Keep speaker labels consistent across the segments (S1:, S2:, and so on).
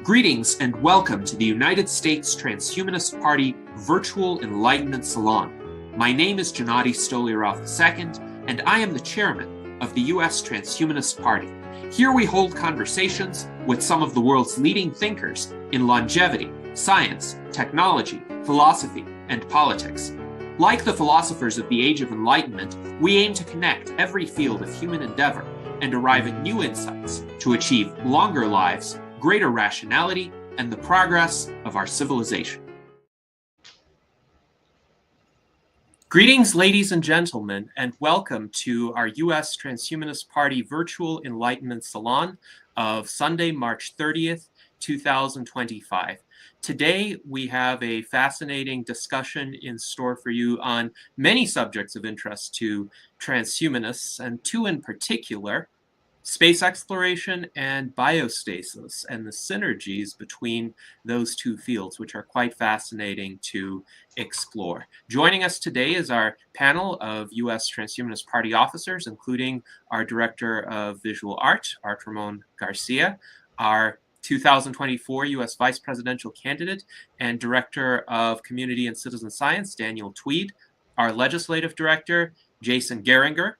S1: Greetings and welcome to the United States Transhumanist Party Virtual Enlightenment Salon. My name is Gennady Stolyarov II, and I am the chairman of the U.S. Transhumanist Party. Here we hold conversations with some of the world's leading thinkers in longevity, science, technology, philosophy, and politics. Like the philosophers of the Age of Enlightenment, we aim to connect every field of human endeavor and arrive at new insights to achieve longer lives, greater rationality, and the progress of our civilization. Greetings, ladies and gentlemen, and welcome to our U.S. Transhumanist Party Virtual Enlightenment Salon of Sunday, March 30th, 2025. Today, we have a fascinating discussion in store for you on many subjects of interest to transhumanists, and two in particular: space exploration and biostasis, and the synergies between those two fields, which are quite fascinating to explore. Joining us today is our panel of U.S. Transhumanist Party officers, including our Director of Visual Art, Art Ramon Garcia, our 2024 U.S. Vice Presidential Candidate and Director of Community and Citizen Science, Daniel Tweed, our Legislative Director, Jason Geringer,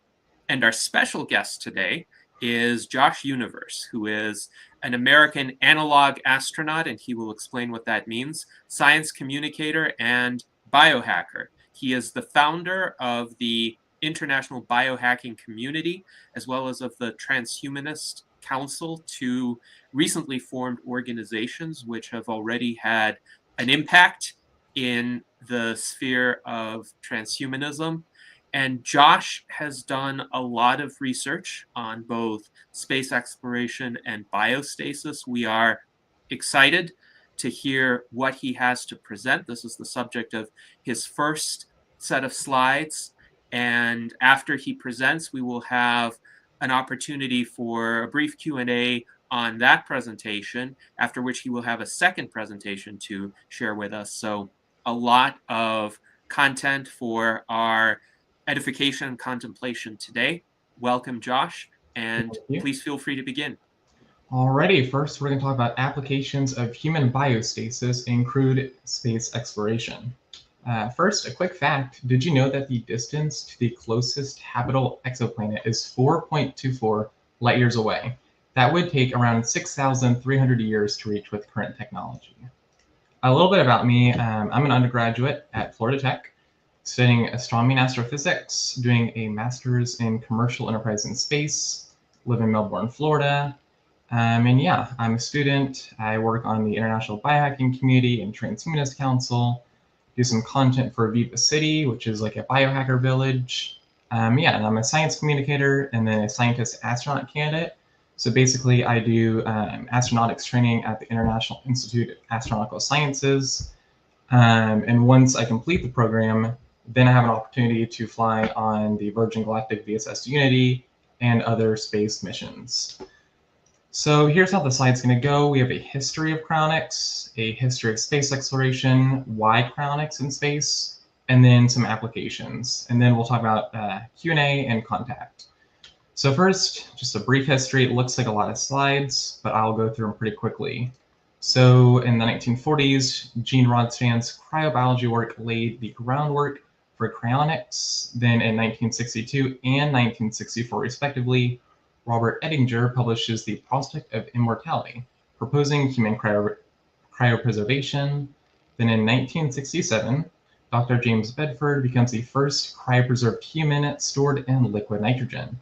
S1: and our special guest today is Josh Universe, who is an American analog astronaut, and he will explain what that means, science communicator, and biohacker. He is the founder of the International Biohacking Community, as well as of the Transhumanist Council, two recently formed organizations which have already had an impact in the sphere of transhumanism. And Josh has done a lot of research on both space exploration and biostasis. We are excited to hear what he has to present. This is the subject of his first set of slides. And after he presents, we will have an opportunity for a brief Q&A on that presentation, after which he will have a second presentation to share with us. So a lot of content for our edification and contemplation today. Welcome, Josh, and please feel free to begin.
S2: Alrighty, first we're going to talk about applications of human biostasis in crewed space exploration. First, a quick fact: did you know that the distance to the closest habitable exoplanet is 4.24 light years away? That would take around 6,300 years to reach with current technology. A little bit about me: I'm an undergraduate at Florida Tech, studying astronomy and astrophysics, doing a master's in commercial enterprise in space, live in Melbourne, Florida. And yeah, I'm a student. I work on the International Biohacking Community and Transhumanist Council, do some content for Viva City, which is like a biohacker village. Yeah, and I'm a science communicator and then a scientist astronaut candidate. So basically I do astronautics training at the International Institute of Astronautical Sciences. And once I complete the program, then I have an opportunity to fly on the Virgin Galactic VSS Unity and other space missions. So here's how the slide's going to go. We have a history of cryonics, a history of space exploration, why cryonics in space, and then some applications. And then we'll talk about Q&A and contact. So first, just a brief history. It looks like a lot of slides, but I'll go through them pretty quickly. So in the 1940s, Gene Rodstand's cryobiology work laid the groundwork for cryonics. Then in 1962 and 1964, respectively, Robert Ettinger publishes The Prospect of Immortality, proposing human cryopreservation. Then in 1967, Dr. James Bedford becomes the first cryopreserved human stored in liquid nitrogen.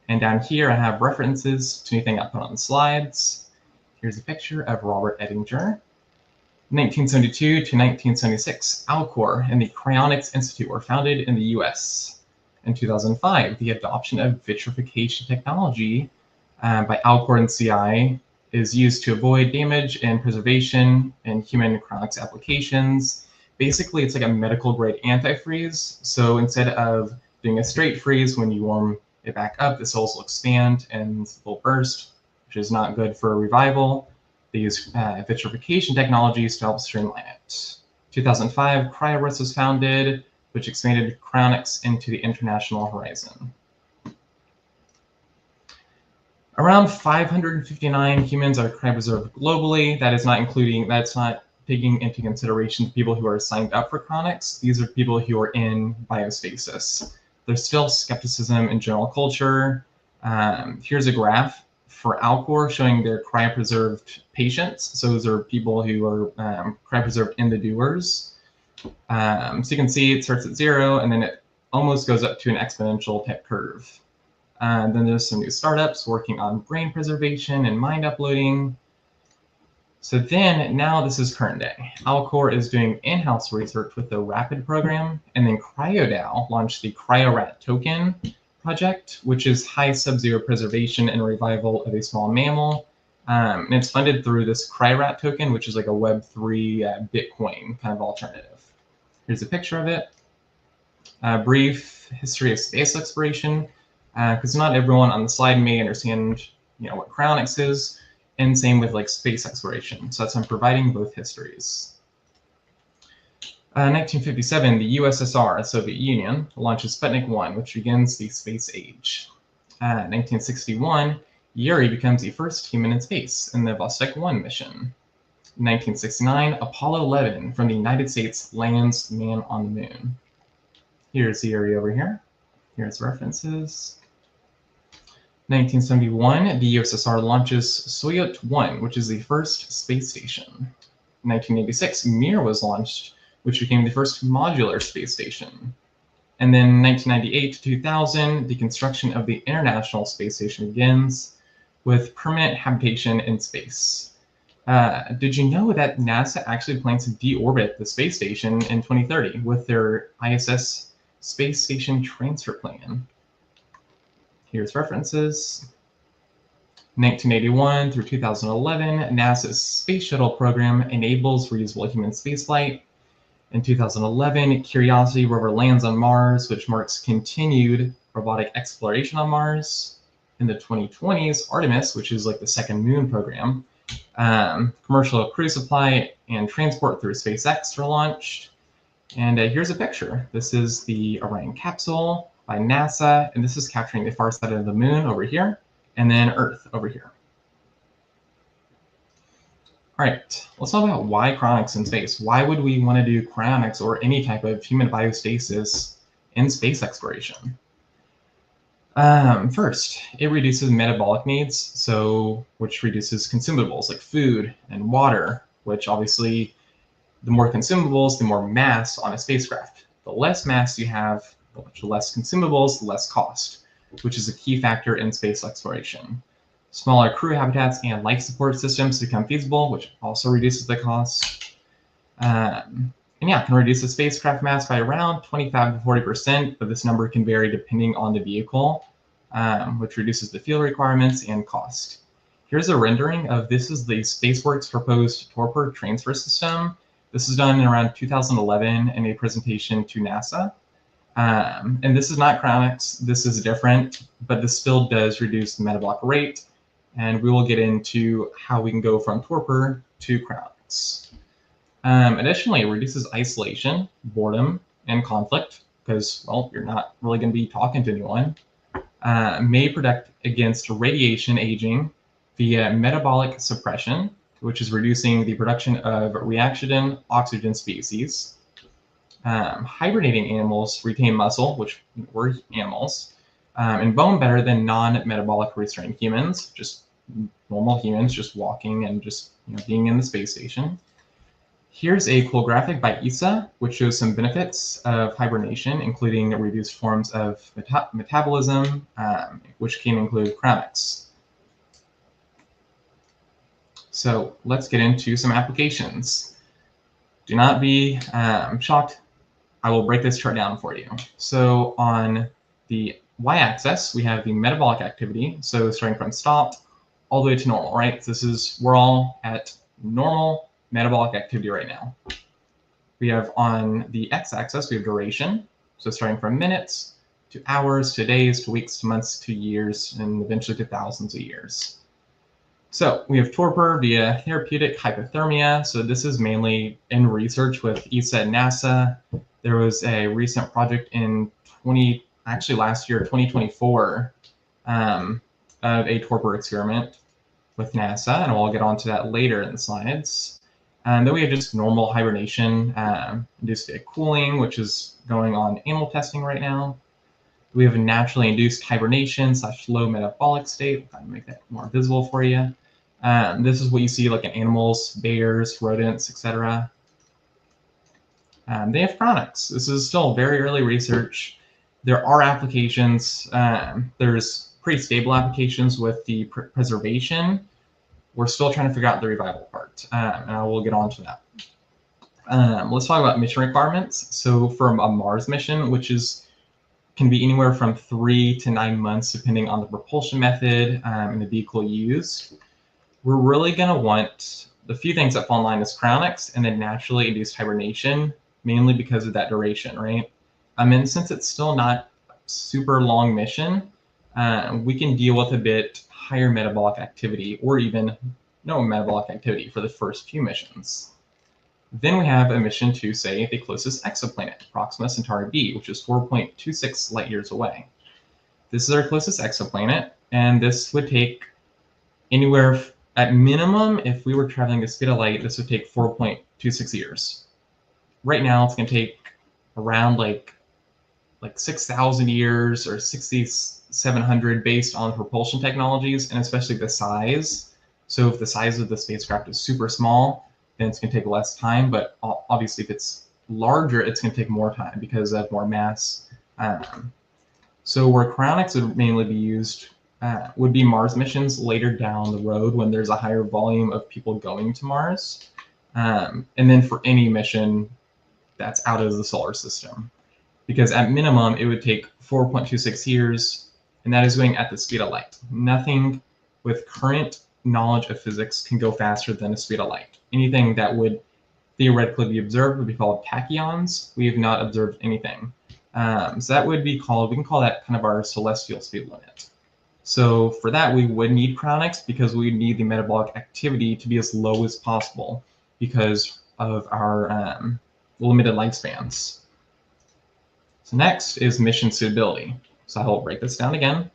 S2: And down here, I have references to anything I put on the slides. Here's a picture of Robert Ettinger. 1972 to 1976, Alcor and the Cryonics Institute were founded in the US. In 2005, the adoption of vitrification technology by Alcor and CI is used to avoid damage and preservation in human cryonics applications. Basically, it's like a medical grade antifreeze. So instead of doing a straight freeze, when you warm it back up, the cells will expand and will burst, which is not good for revival. They use vitrification technologies to help streamline it. 2005, CryoRest was founded which expanded cryonics into the international horizon. Around 559 humans are cryopreserved globally. That's not taking into consideration the people who are signed up for cryonics. These are people who are in biostasis. There's still skepticism in general culture. Here's a graph for Alcor showing their cryopreserved patients. So those are people who are cryopreserved in the doers. So you can see it starts at 0, and then it almost goes up to an exponential type curve. Then there's some new startups working on brain preservation and mind uploading. So then now this is current day. Alcor is doing in-house research with the RAPID program, and then CryoDAO launched the CryoRat token project, which is high sub-zero preservation and revival of a small mammal. And it's funded through this CryoRat token, which is like a Web3 Bitcoin kind of alternative. Here's a picture of it. A brief history of space exploration, because not everyone on the slide may understand, what cryonics is, and same with like space exploration. So I'm providing both histories. 1957, the USSR, Soviet Union, launches Sputnik 1, which begins the space age. 1961, Yuri becomes the first human in space in the Vostok 1 mission. 1969, Apollo 11 from the United States lands man on the moon. Here's Yuri over here. Here's references. 1971, the USSR launches Soyuz 1, which is the first space station. 1986, Mir was launched, which became the first modular space station. And then 1998 to 2000, the construction of the International Space Station begins with permanent habitation in space. Did you know that NASA actually plans to deorbit the space station in 2030 with their ISS Space Station Transfer Plan? Here's references. 1981 through 2011, NASA's Space Shuttle program enables reusable human spaceflight. In 2011, Curiosity rover lands on Mars, which marks continued robotic exploration on Mars. In the 2020s, Artemis, which is like the second moon program, commercial crew supply and transport through SpaceX were launched. And here's a picture. This is the Orion capsule by NASA, and this is capturing the far side of the moon over here, and then Earth over here. All right, let's talk about why cryonics in space. Why would we want to do cryonics or any type of human biostasis in space exploration? First, it reduces metabolic needs, which reduces consumables like food and water, which obviously the more consumables, the more mass on a spacecraft. The less mass you have, the much less consumables, the less cost, which is a key factor in space exploration. Smaller crew habitats and life support systems become feasible, which also reduces the cost. And yeah, can reduce the spacecraft mass by around 25 to 40%, but this number can vary depending on the vehicle, which reduces the fuel requirements and cost. Here's a rendering of this is the SpaceWorks proposed torpor transfer system. This is done in around 2011 in a presentation to NASA. And this is not cryonics, this is different, but this still does reduce the metabolic rate. And we will get into how we can go from torpor to cryonics. Additionally, it reduces isolation, boredom, and conflict because, well, you're not really going to be talking to anyone. May protect against radiation aging via metabolic suppression, which is reducing the production of reactidin oxygen species. Hibernating animals retain muscle, which we're animals, and bone better than non-metabolic restrained humans, just normal humans, just walking and just being in the space station. Here's a cool graphic by Isa, which shows some benefits of hibernation, including reduced forms of metabolism, which can include cryonics. So let's get into some applications. Do not be shocked. I will break this chart down for you. So on the y-axis, we have the metabolic activity. So starting from stopped all the way to normal, right? So we're all at normal metabolic activity right now. We have on the x-axis, we have duration. So starting from minutes to hours to days to weeks to months to years and eventually to thousands of years. So we have torpor via therapeutic hypothermia. So this is mainly in research with ESA and NASA. There was a recent project in last year, 2024, of a torpor experiment with NASA, and we'll get onto that later in the slides. Then we have just normal hibernation, induced cooling, which is going on animal testing right now. We have a naturally induced hibernation / low metabolic state. I'll make that more visible for you. This is what you see like in animals, bears, rodents, etc. They have chronics. This is still very early research. There are applications. There's pretty stable applications with the preservation. We're still trying to figure out the revival part, and I will get on to that. Let's talk about mission requirements. So from a Mars mission, which can be anywhere from 3 to 9 months, depending on the propulsion method and the vehicle used, we're really going to want the few things that fall in line is cryonics and then naturally induced hibernation, mainly because of that duration, right? And since it's still not a super long mission, we can deal with a bit higher metabolic activity or even no metabolic activity for the first few missions. Then we have a mission to, say, the closest exoplanet, Proxima Centauri b, which is 4.26 light years away. This is our closest exoplanet, and this would take anywhere, at minimum, if we were traveling the speed of light, this would take 4.26 years. Right now, it's going to take around like 6,000 years or 6,700 based on propulsion technologies, and especially the size. So if the size of the spacecraft is super small, then it's going to take less time, but obviously if it's larger, it's going to take more time because of more mass. So where cryonics would mainly be used would be Mars missions later down the road when there's a higher volume of people going to Mars. And then for any mission that's out of the solar system. Because at minimum, it would take 4.26 years, and that is going at the speed of light. Nothing with current knowledge of physics can go faster than the speed of light. Anything that would theoretically be observed would be called tachyons. We have not observed anything. So that would be called, we can call that kind of our celestial speed limit. So for that, we would need cryonics because we need the metabolic activity to be as low as possible because of our limited lifespans. So next is mission suitability. So I will break this down again.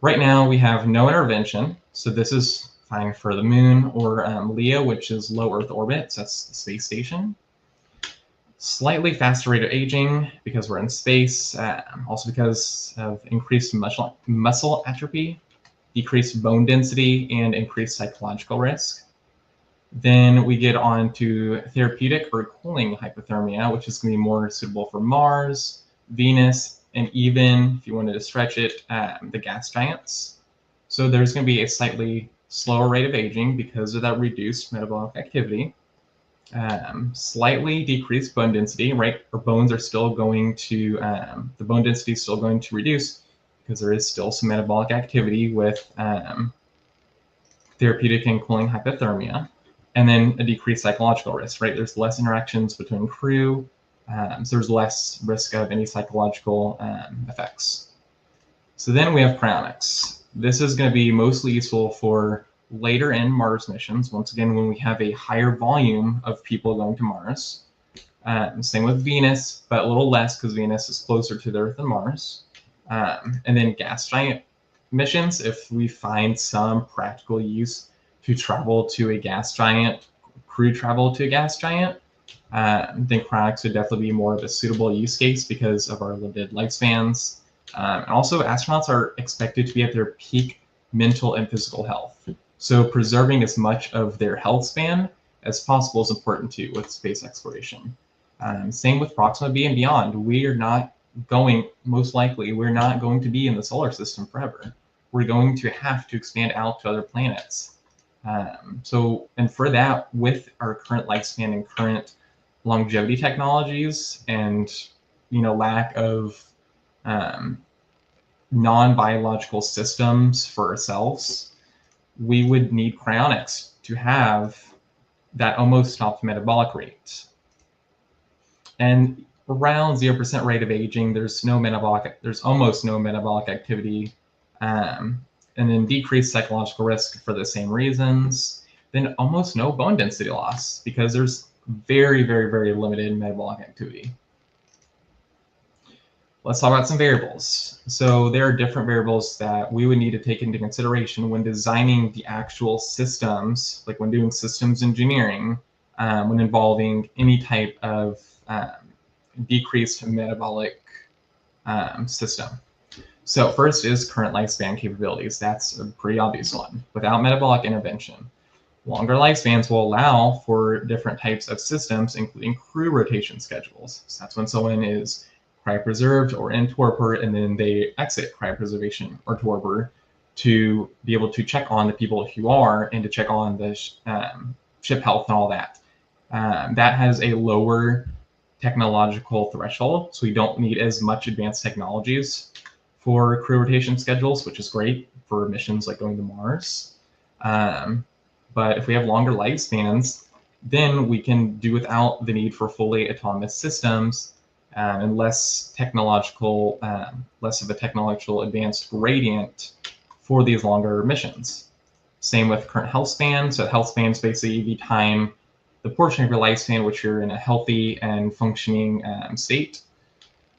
S2: Right now we have no intervention. So this is fine for the moon or LEO, which is low Earth orbit. So that's the space station. Slightly faster rate of aging because we're in space. Also because of increased muscle atrophy, decreased bone density, and increased psychological risk. Then we get on to therapeutic or cooling hypothermia, which is going to be more suitable for Mars, Venus, and even, if you wanted to stretch it, the gas giants. So there's going to be a slightly slower rate of aging because of that reduced metabolic activity. Slightly decreased bone density, right? Our bones are still going to, the bone density is still going to reduce because there is still some metabolic activity with therapeutic and cooling hypothermia. And then a decreased psychological risk, right? There's less interactions between crew, so there's less risk of any psychological effects. So then we have cryonics. This is going to be mostly useful for later in Mars missions, once again, when we have a higher volume of people going to Mars. Same with Venus, but a little less because Venus is closer to the Earth than Mars. And then gas giant missions, if we find some practical use to travel to a gas giant, crew travel to a gas giant, then cryonics would definitely be more of a suitable use case because of our limited lifespans. And also, astronauts are expected to be at their peak mental and physical health. So preserving as much of their health span as possible is important too with space exploration. Same with Proxima b and beyond. We are not going, most likely, we're not going to be in the solar system forever. We're going to have to expand out to other planets. And for that, with our current lifespan and current longevity technologies and lack of non-biological systems for ourselves, we would need cryonics to have that almost stopped metabolic rate. And around 0% rate of aging, there's almost no metabolic activity, and then decreased psychological risk for the same reasons, then almost no bone density loss because there's very, very, very limited metabolic activity. Let's talk about some variables. So there are different variables that we would need to take into consideration when designing the actual systems, like when doing systems engineering, when involving any type of decreased metabolic system. So first is current lifespan capabilities. That's a pretty obvious one. Without metabolic intervention, longer lifespans will allow for different types of systems, including crew rotation schedules. So that's when someone is cryopreserved or in torpor, and then they exit cryopreservation or torpor to be able to check on the people who are and to check on the ship health and all that. That has a lower technological threshold, so we don't need as much advanced technologies for crew rotation schedules, which is great for missions like going to Mars. But if we have longer lifespans, then we can do without the need for fully autonomous systems and less of a technological advanced gradient for these longer missions. Same with current health span. So health span is basically the portion of your lifespan which you're in a healthy and functioning state.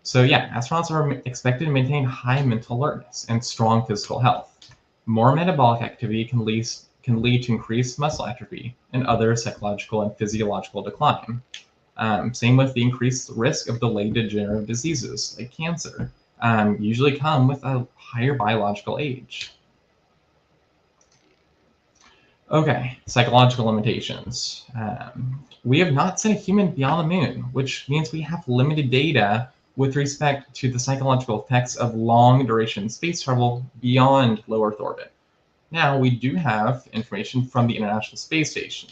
S2: So yeah, astronauts are expected to maintain high mental alertness and strong physical health. More metabolic activity can lead to increased muscle atrophy and other psychological and physiological decline. Same with the increased risk of delayed degenerative diseases like cancer, usually come with a higher biological age. Okay, psychological limitations. We have not sent a human beyond the moon, which means we have limited data with respect to the psychological effects of long duration space travel beyond low Earth orbit. Now, we do have information from the International Space Station.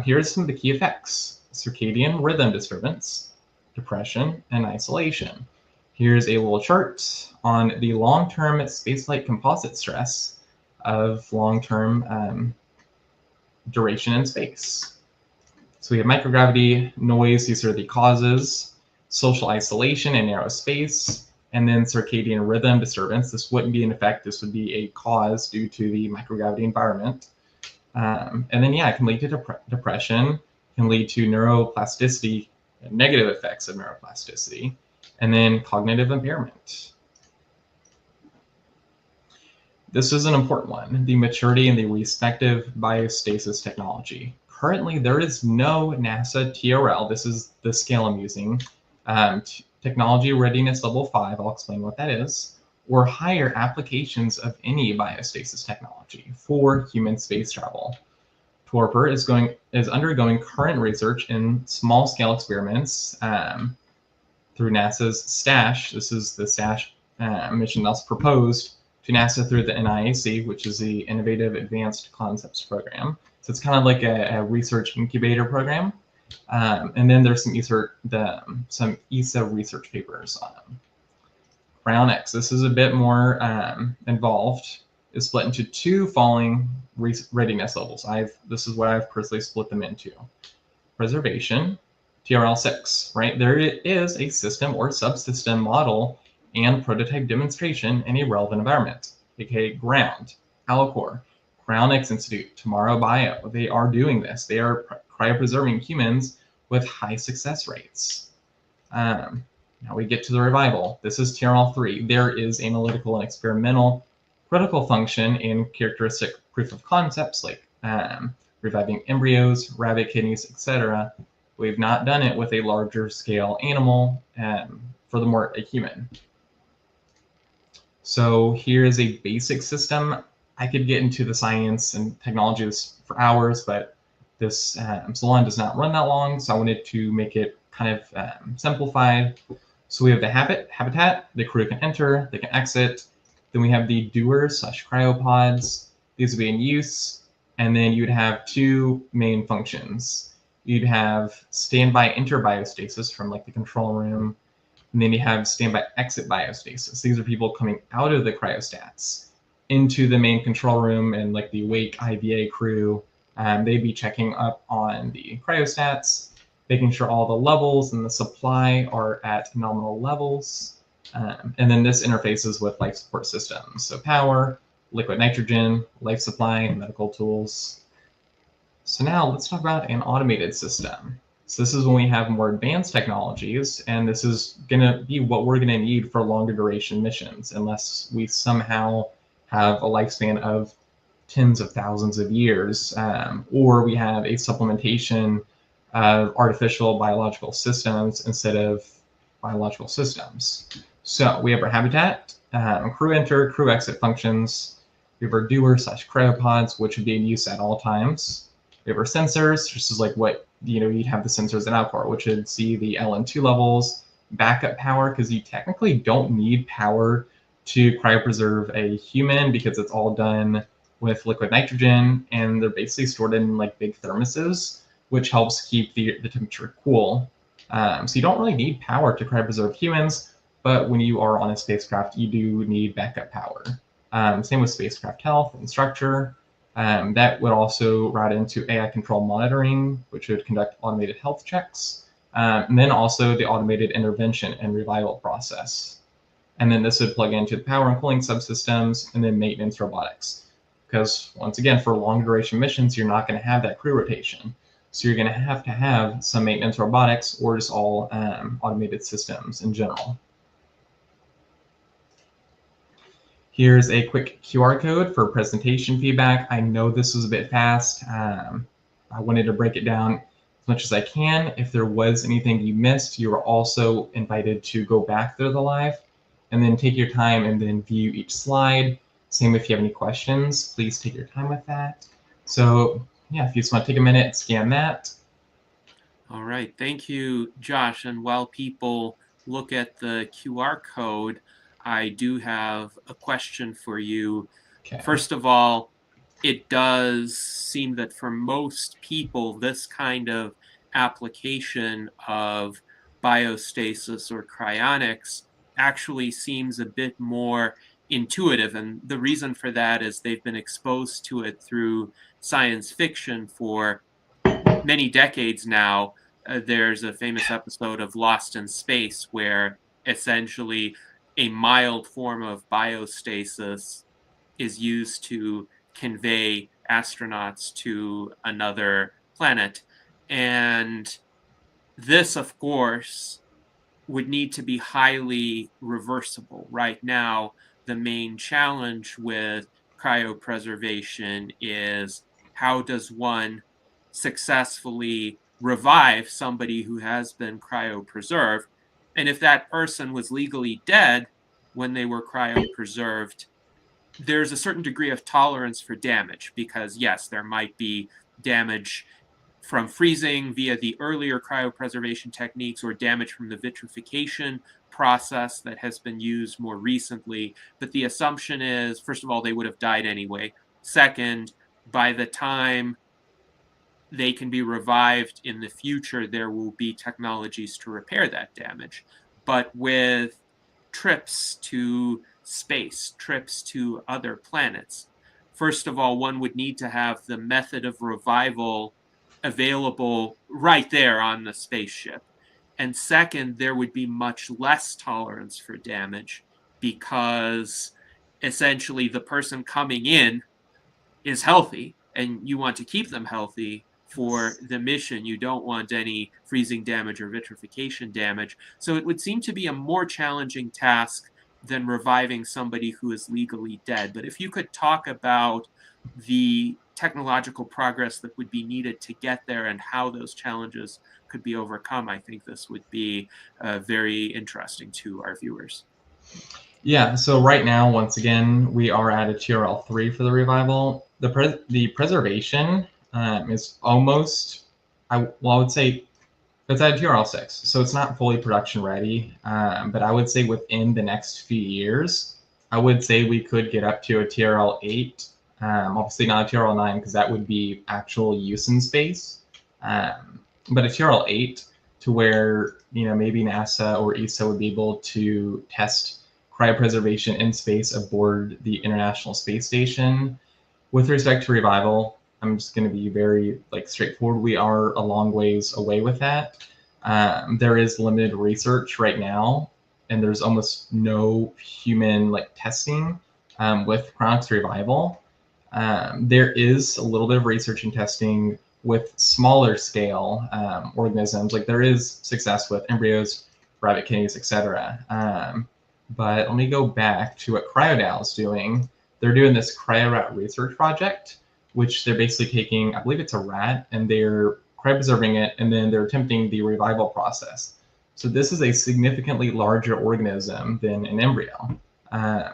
S2: Here's some of the key effects: circadian rhythm disturbance, depression, and isolation. Here's a little chart on the long-term spaceflight composite stress of long-term duration in space. So we have microgravity, noise, these are the causes, social isolation and narrow space, and then circadian rhythm disturbance. This wouldn't be an effect, this would be a cause due to the microgravity environment. And then, yeah, it can lead to depression, can lead to neuroplasticity, negative effects of neuroplasticity, and then cognitive impairment. This is an important one, the maturity and the respective biostasis technology. Currently, there is no NASA TRL, this is the scale I'm using, technology readiness level 5, I'll explain what that is, or higher applications of any biostasis technology for human space travel. Torpor is undergoing current research in small-scale experiments through NASA's STASH. This is the STASH mission that's proposed to NASA through the NIAC, which is the Innovative Advanced Concepts Program. So it's kind of like a research incubator program. And then there's some ESA research papers on them. Round X, this is a bit more involved. It's split into two following readiness levels. This is what I've personally split them into. Preservation, TRL6, right? There is a system or subsystem model and prototype demonstration in a relevant environment, aka ground, Alcor, Crown X Institute, Tomorrow Bio. They are doing this. They are cryopreserving humans with high success rates. Now we get to the revival. This is TRL3. There is analytical and experimental critical function in characteristic proof of concepts like reviving embryos, rabbit kidneys, etc. We've not done it with a larger scale animal, furthermore, a human. So here is a basic system. I could get into the science and technologies for hours, but this salon does not run that long, so I wanted to make it kind of simplified. So we have the habitat, the crew can enter, they can exit. Then we have the doers / cryopods. These would be in use. And then you'd have two main functions. You'd have standby enter biostasis from like the control room. And then you have standby exit biostasis. These are people coming out of the cryostats into the main control room and like the awake IVA crew. They'd be checking up on the cryostats, making sure all the levels and the supply are at nominal levels. And then this interfaces with life support systems. So power, liquid nitrogen, life supply, medical tools. So now let's talk about an automated system. So this is when we have more advanced technologies, and this is going to be what we're going to need for longer duration missions, unless we somehow have a lifespan of tens of thousands of years, or we have a supplementation of artificial biological systems instead of biological systems. So we have our habitat, crew enter, crew exit functions. We have our doer slash cryopods, which would be in use at all times. We have our sensors, which is like what, you'd have the sensors in Alcor, which would see the LN2 levels, backup power, because you technically don't need power to cryopreserve a human because it's all done with liquid nitrogen, and they're basically stored in like big thermoses, which helps keep the temperature cool. So you don't really need power to cryopreserve humans, but when you are on a spacecraft, you do need backup power. Same with spacecraft health and structure. That would also route into AI control monitoring, which would conduct automated health checks, and then also the automated intervention and revival process. And then this would plug into the power and cooling subsystems, and then maintenance robotics. Because once again, for long duration missions, you're not going to have that crew rotation. So you're going to have some maintenance robotics or just all automated systems in general. Here's a quick QR code for presentation feedback. I know this was a bit fast. I wanted to break it down as much as I can. If there was anything you missed, you are also invited to go back through the live and then take your time and then view each slide. Same if you have any questions, please take your time with that. So yeah, if you just want to take a minute, scan that.
S1: All right, thank you, Josh. And while people look at the QR code, I do have a question for you.
S2: Okay.
S1: First of all, it does seem that for most people, this kind of application of biostasis or cryonics actually seems a bit more intuitive. And the reason for that is they've been exposed to it through science fiction for many decades now. There's a famous episode of Lost in Space where essentially a mild form of biostasis is used to convey astronauts to another planet. And this, of course, would need to be highly reversible. Right now, the main challenge with cryopreservation is how does one successfully revive somebody who has been cryopreserved? And if that person was legally dead when they were cryopreserved, there's a certain degree of tolerance for damage because, yes, there might be damage from freezing via the earlier cryopreservation techniques or damage from the vitrification process that has been used more recently. But the assumption is, first of all, they would have died anyway. Second, by the time they can be revived in the future, there will be technologies to repair that damage. But with trips to space, trips to other planets, first of all, one would need to have the method of revival available right there on the spaceship. And second, there would be much less tolerance for damage because essentially the person coming in is healthy and you want to keep them healthy for the mission. You don't want any freezing damage or vitrification damage. So it would seem to be a more challenging task than reviving somebody who is legally dead. But if you could talk about the technological progress that would be needed to get there and how those challenges could be overcome, I think this would be very interesting to our viewers.
S2: Yeah, so right now, once again, we are at a TRL3 for the revival. The preservation is almost, I would say, it's at TRL6, so it's not fully production ready. But I would say within the next few years, I would say we could get up to a TRL8. Obviously not a TRL9 because that would be actual use in space. But a TRL8 to where maybe NASA or ESA would be able to test cryopreservation in space aboard the International Space Station. With respect to revival, I'm just going to be very straightforward. We are a long ways away with that. There is limited research right now, and there's almost no human testing with cryonics revival. There is a little bit of research and testing with smaller scale organisms, like there is success with embryos, rabbit kidneys, etc. But let me go back to what CryoDAO is doing. They're doing this cryo-rat research project, which they're basically taking, I believe it's a rat, and they're cryopreserving it, and then they're attempting the revival process. So this is a significantly larger organism than an embryo.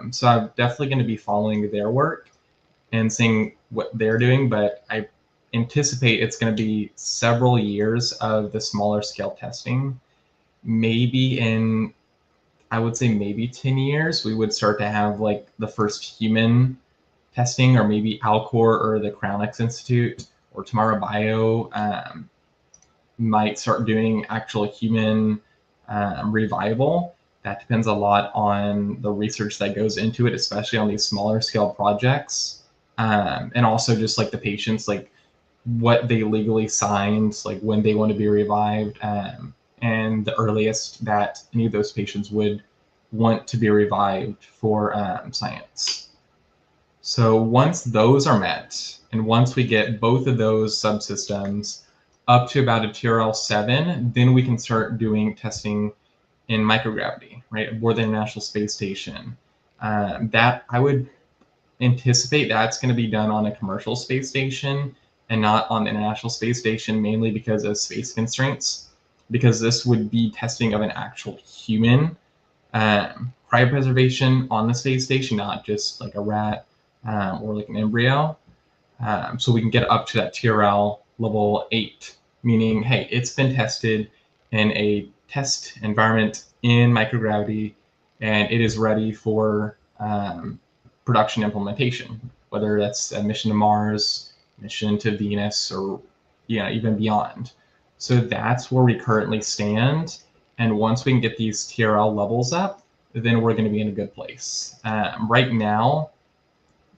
S2: So I'm definitely going to be following their work and seeing what they're doing, but I anticipate it's going to be several years of the smaller scale testing. Maybe in, I would say maybe 10 years, we would start to have like the first human testing, or maybe Alcor or the Crownix Institute or Tomorrow Bio might start doing actual human revival. That depends a lot on the research that goes into it, especially on these smaller scale projects. And also just like the patients, like what they legally signed, like when they want to be revived, and the earliest that any of those patients would want to be revived for science. So once those are met, and once we get both of those subsystems up to about a TRL7, then we can start doing testing in microgravity, right, aboard the International Space Station. That I would anticipate that's going to be done on a commercial space station and not on the International Space Station, mainly because of space constraints, because this would be testing of an actual human cryopreservation on the space station, not just like a rat or like an embryo. So we can get up to that TRL level 8, meaning, hey, it's been tested in a test environment in microgravity, and it is ready for production implementation, whether that's a mission to Mars, mission to Venus, or even beyond. So that's where we currently stand. And once we can get these TRL levels up, then we're going to be in a good place. Right now,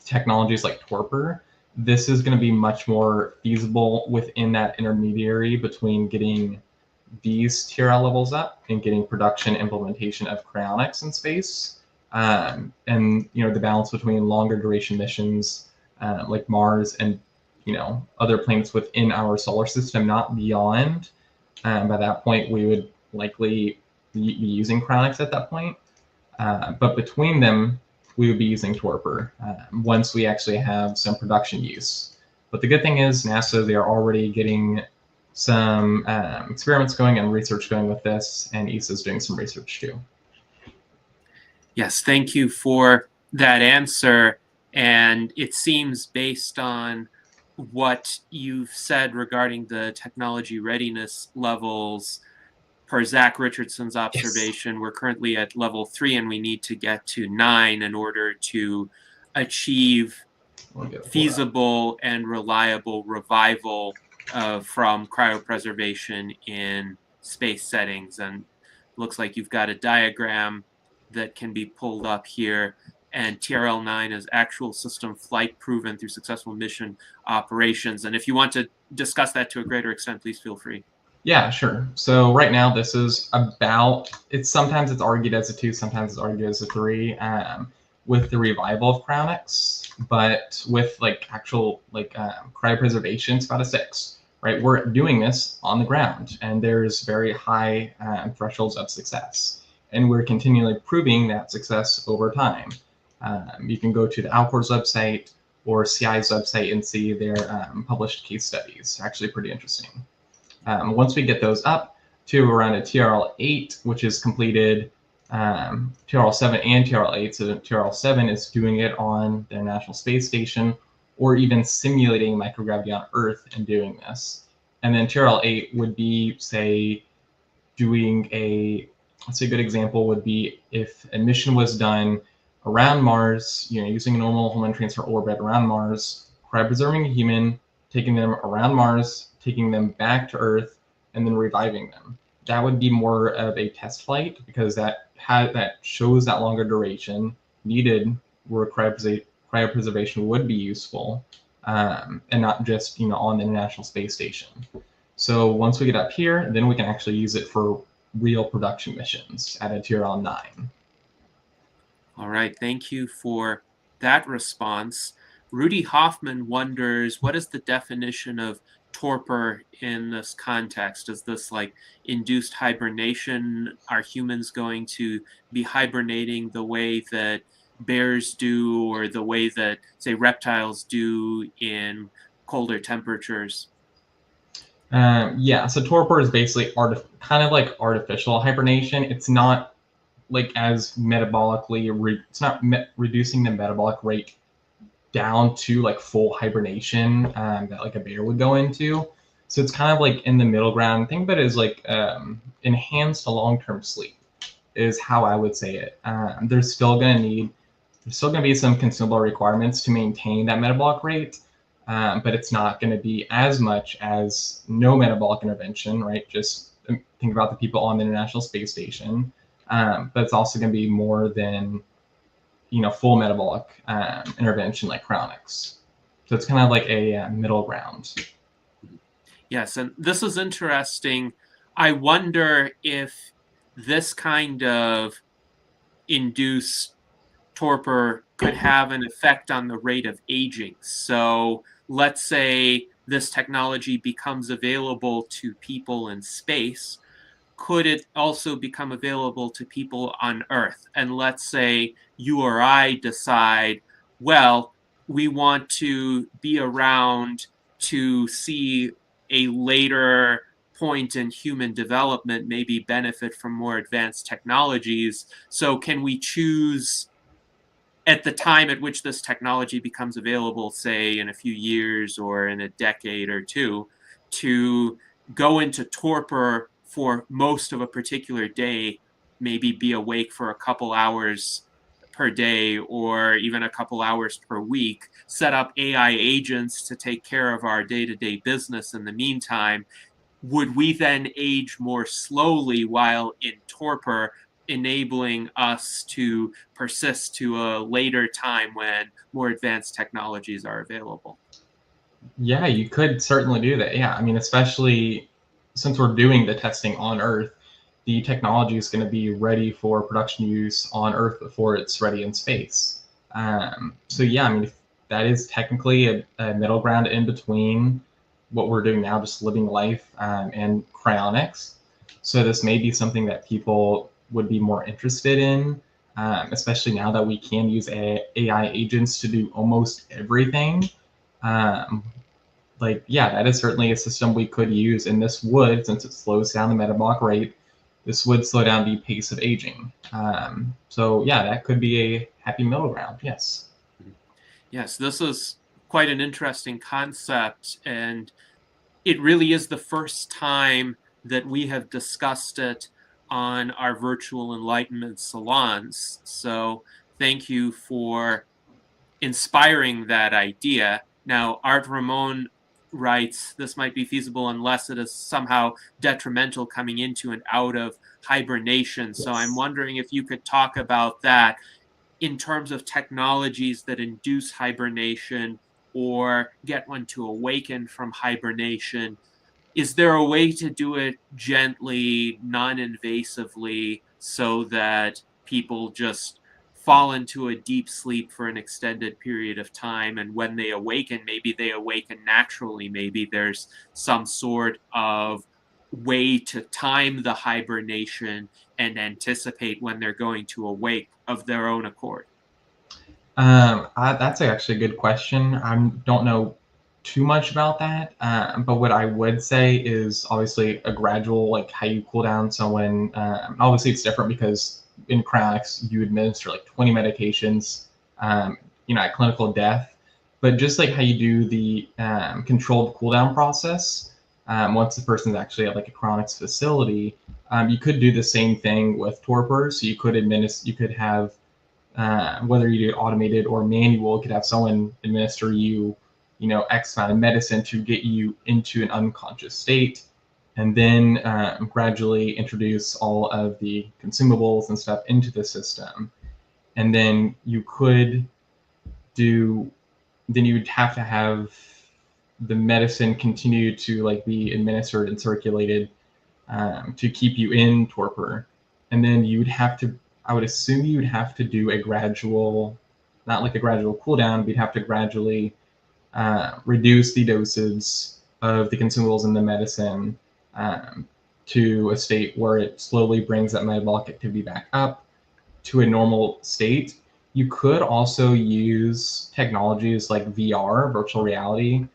S2: technologies like Torpor, this is going to be much more feasible within that intermediary between getting these TRL levels up and getting production implementation of cryonics in space. And the balance between longer duration missions like Mars and other planets within our solar system, not beyond. By that point, we would likely be using cryonics at that point. But between them, we would be using Torpor once we actually have some production use. But the good thing is NASA, they are already getting some experiments going and research going with this, and ESA is doing some research too.
S1: Yes, thank you for that answer. And it seems, based on what you've said regarding the technology readiness levels, per Zach Richardson's observation, we're currently at level 3, and we need to get to 9 in order to achieve feasible and reliable revival from cryopreservation in space settings. And it looks like you've got a diagram that can be pulled up here. And TRL9 is actual system flight proven through successful mission operations. And if you want to discuss that to a greater extent, please feel free.
S2: Yeah, sure. So right now, this is about, sometimes it's argued as a 2, sometimes it's argued as a 3 with the revival of cryonics, but with like actual cryopreservation, it's about a 6, right? We're doing this on the ground, and there's very high thresholds of success, and we're continually proving that success over time. You can go to the Alcor's website or CI's website and see their published case studies. Actually pretty interesting. Once we get those up to around a TRL8, which is completed TRL7 and TRL8, so TRL7 is doing it on the International Space Station or even simulating microgravity on Earth and doing this. And then TRL8 would be, say, doing let's say a good example would be if a mission was done around Mars, using a normal Homeland Transfer orbit around Mars, cryopreserving a human, taking them around Mars, taking them back to Earth, and then reviving them. That would be more of a test flight, because that shows that longer duration needed where cryopreservation would be useful, and not just on the International Space Station. So once we get up here, then we can actually use it for real production missions at a TRL 9.
S1: All right, thank you for that response. Rudy Hoffman wonders, what is the definition of torpor in this context? Is this like induced hibernation? Are humans going to be hibernating the way that bears do, or the way that, say, reptiles do in colder temperatures?
S2: Yeah, so torpor is basically kind of like artificial hibernation. It's not like as metabolically, it's not reducing the metabolic rate down to like full hibernation that like a bear would go into. So it's kind of like in the middle ground. Think of it as like enhanced long-term sleep is how I would say it. There's still going to be some consumable requirements to maintain that metabolic rate, but it's not going to be as much as no metabolic intervention, right? Just think about the people on the International Space Station, but it's also going to be more than full metabolic intervention like cryonics. So it's kind of like a middle ground.
S1: Yes, and this is interesting. I wonder if this kind of induced torpor could have an effect on the rate of aging. So let's say this technology becomes available to people in space. Could it also become available to people on Earth? And let's say you or I decide, well, we want to be around to see a later point in human development, maybe benefit from more advanced technologies. So can we choose at the time at which this technology becomes available, say in a few years or in a decade or two, to go into torpor for most of a particular day, maybe be awake for a couple hours per day or even a couple hours per week, set up AI agents to take care of our day-to-day business in the meantime. Would we then age more slowly while in torpor, enabling us to persist to a later time when more advanced technologies are available?
S2: Yeah, you could certainly do that. Yeah, I mean, especially since we're doing the testing on Earth, the technology is going to be ready for production use on Earth before it's ready in space. So yeah, I mean, that is technically a middle ground in between what we're doing now, just living life, and cryonics. So this may be something that people would be more interested in, especially now that we can use AI agents to do almost everything. Um, like, yeah, that is certainly a system we could use, and this would, since it slows down the metabolic rate, this would slow down the pace of aging. So yeah, that could be a happy middle ground. Yes.
S1: Yes, this is quite an interesting concept, and it really is the first time that we have discussed it on our virtual Enlightenment salons. So thank you for inspiring that idea. Now, Art Ramon writes, this might be feasible unless it is somehow detrimental coming into and out of hibernation. So I'm
S2: Yes.
S1: wondering if you could talk about that in terms of technologies that induce hibernation or get one to awaken from hibernation. Is there a way to do it gently, non-invasively, so that people just fall into a deep sleep for an extended period of time, and when they awaken, maybe they awaken naturally, maybe there's some sort of way to time the hibernation and anticipate when they're going to awake of their own accord?
S2: That's actually a good question. I don't know too much about that, but what I would say is obviously a gradual, like how you cool down someone. Obviously, it's different because in cryonics you administer like 20 medications, at clinical death. But just like how you do the controlled cool down process, once the person's actually at like a cryonics facility, you could do the same thing with torpor. So you could have whether you do it automated or manual, could have someone administer you, X amount of medicine to get you into an unconscious state, and then gradually introduce all of the consumables and stuff into the system. And then you'd have to have the medicine continue to like be administered and circulated to keep you in torpor. And then I would assume you'd have to do a gradual, not like a gradual cool down, but you'd have to gradually reduce the doses of the consumables and the medicine to a state where it slowly brings that metabolic activity back up to a normal state. You could also use technologies like VR, virtual reality,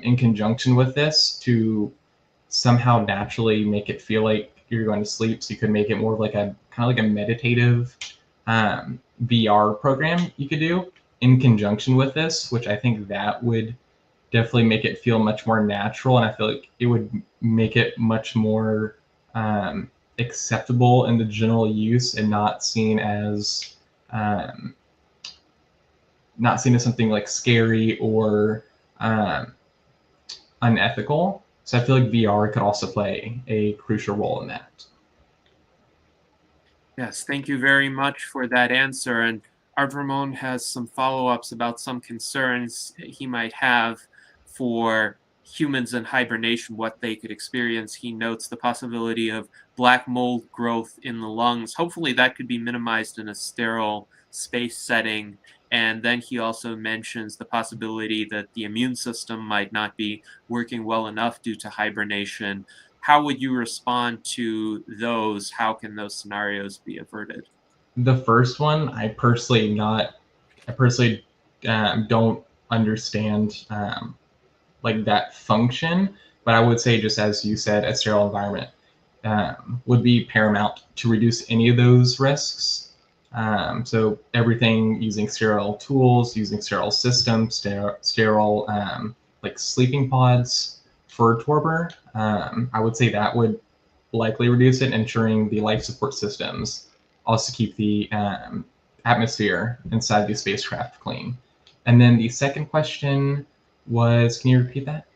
S2: in conjunction with this to somehow naturally make it feel like you're going to sleep. So you could make it more of like a kind of like a meditative VR program you could do in conjunction with this, which I think that would definitely make it feel much more natural, and I feel like it would make it much more acceptable in the general use and um, not seen as something like scary or unethical. So I feel like VR could also play a crucial role in that.
S1: Yes, thank you very much for that answer. And Art Ramon has some follow-ups about some concerns he might have for humans in hibernation, what they could experience. He notes the possibility of black mold growth in the lungs. Hopefully that could be minimized in a sterile space setting. And then he also mentions the possibility that the immune system might not be working well enough due to hibernation. How would you respond to those? How can those scenarios be averted?
S2: The first one, I personally don't understand like that function, but I would say, just as you said, a sterile environment would be paramount to reduce any of those risks. So everything using sterile tools, using sterile systems, sterile like sleeping pods for torpor, I would say that would likely reduce it, ensuring the life support systems also keep the atmosphere inside the spacecraft clean. And then the second question was, can you repeat that?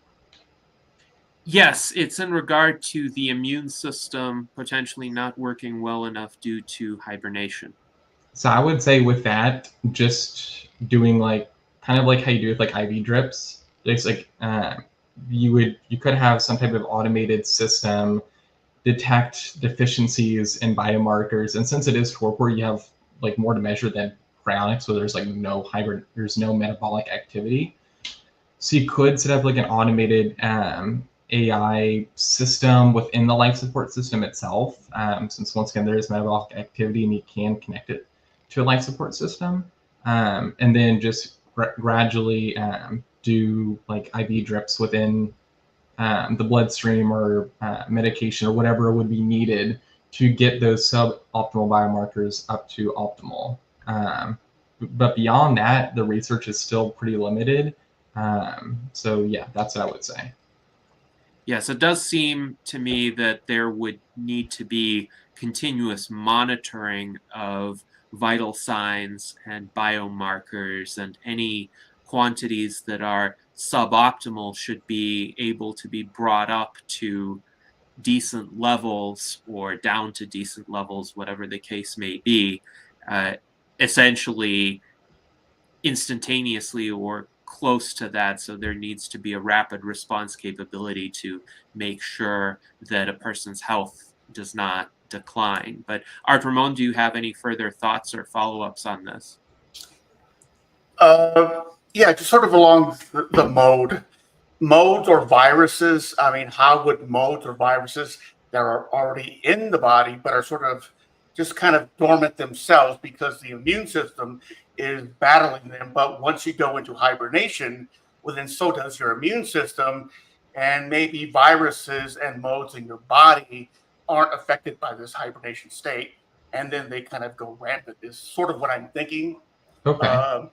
S1: Yes, it's in regard to the immune system potentially not working well enough due to hibernation.
S2: So I would say with that, just doing like kind of like how you do with like IV drips. It's like you could have some type of automated system detect deficiencies in biomarkers, and since it is torpor, you have like more to measure than cryonics, so there's like there's no metabolic activity. So you could set up like an automated AI system within the life support system itself, since once again there is metabolic activity and you can connect it to a life support system, and then just gradually do like IV drips within the bloodstream or medication or whatever would be needed to get those suboptimal biomarkers up to optimal. But beyond that, the research is still pretty limited. So yeah, that's what I would say.
S1: Yes, it does seem to me that there would need to be continuous monitoring of vital signs and biomarkers, and any quantities that are suboptimal should be able to be brought up to decent levels or down to decent levels, whatever the case may be, uh, essentially instantaneously or close to that. So there needs to be a rapid response capability to make sure that a person's health does not decline. But Art Ramon, do you have any further thoughts or follow-ups on this?
S3: Yeah, just sort of along the modes or viruses. I mean, how would modes or viruses that are already in the body but are sort of just kind of dormant themselves because the immune system is battling them? But once you go into hibernation, well, then so does your immune system, and maybe viruses and modes in your body aren't affected by this hibernation state, and then they kind of go rampant. Is sort of what I'm thinking.
S2: Okay.
S3: Um,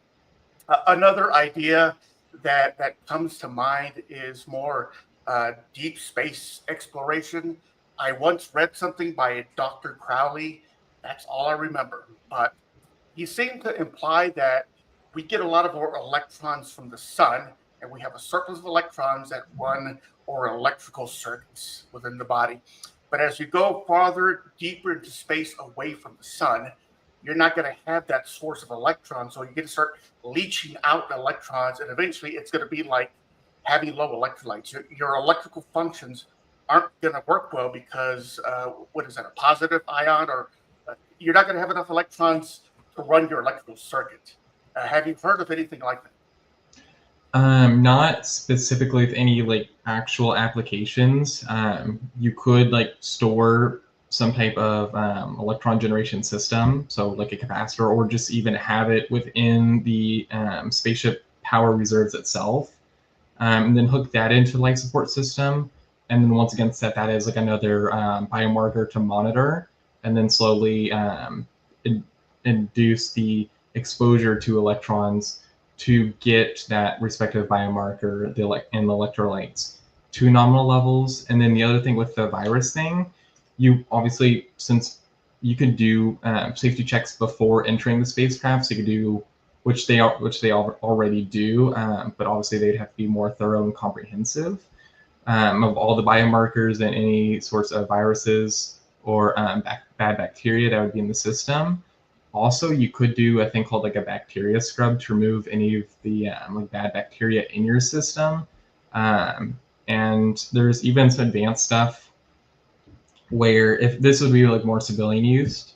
S3: Another idea that comes to mind is more deep space exploration. I once read something by Dr. Crowley. That's all I remember. But he seemed to imply that we get a lot of our electrons from the sun, and we have a surplus of electrons that run our electrical circuits within the body. But as you go farther, deeper into space away from the sun, you're not going to have that source of electrons. So you're going to start leaching out electrons, and eventually it's going to be like having low electrolytes. Your electrical functions aren't going to work well because what is that, a positive ion? Or you're not going to have enough electrons to run your electrical circuit. Have you heard of anything like that?
S2: Not specifically with any like actual applications. You could like store some type of electron generation system, so like a capacitor, or just even have it within the spaceship power reserves itself, and then hook that into the life support system, and then once again set that as like another biomarker to monitor, and then slowly induce the exposure to electrons to get that respective biomarker, and the electrolytes to nominal levels. And then the other thing with the virus thing, you obviously, since you could do safety checks before entering the spacecraft, so you could do, which they already do, but obviously they'd have to be more thorough and comprehensive of all the biomarkers and any sorts of viruses or bad bacteria that would be in the system. Also, you could do a thing called like a bacteria scrub to remove any of the like bad bacteria in your system. And there's even some advanced stuff where, if this would be like more civilian use,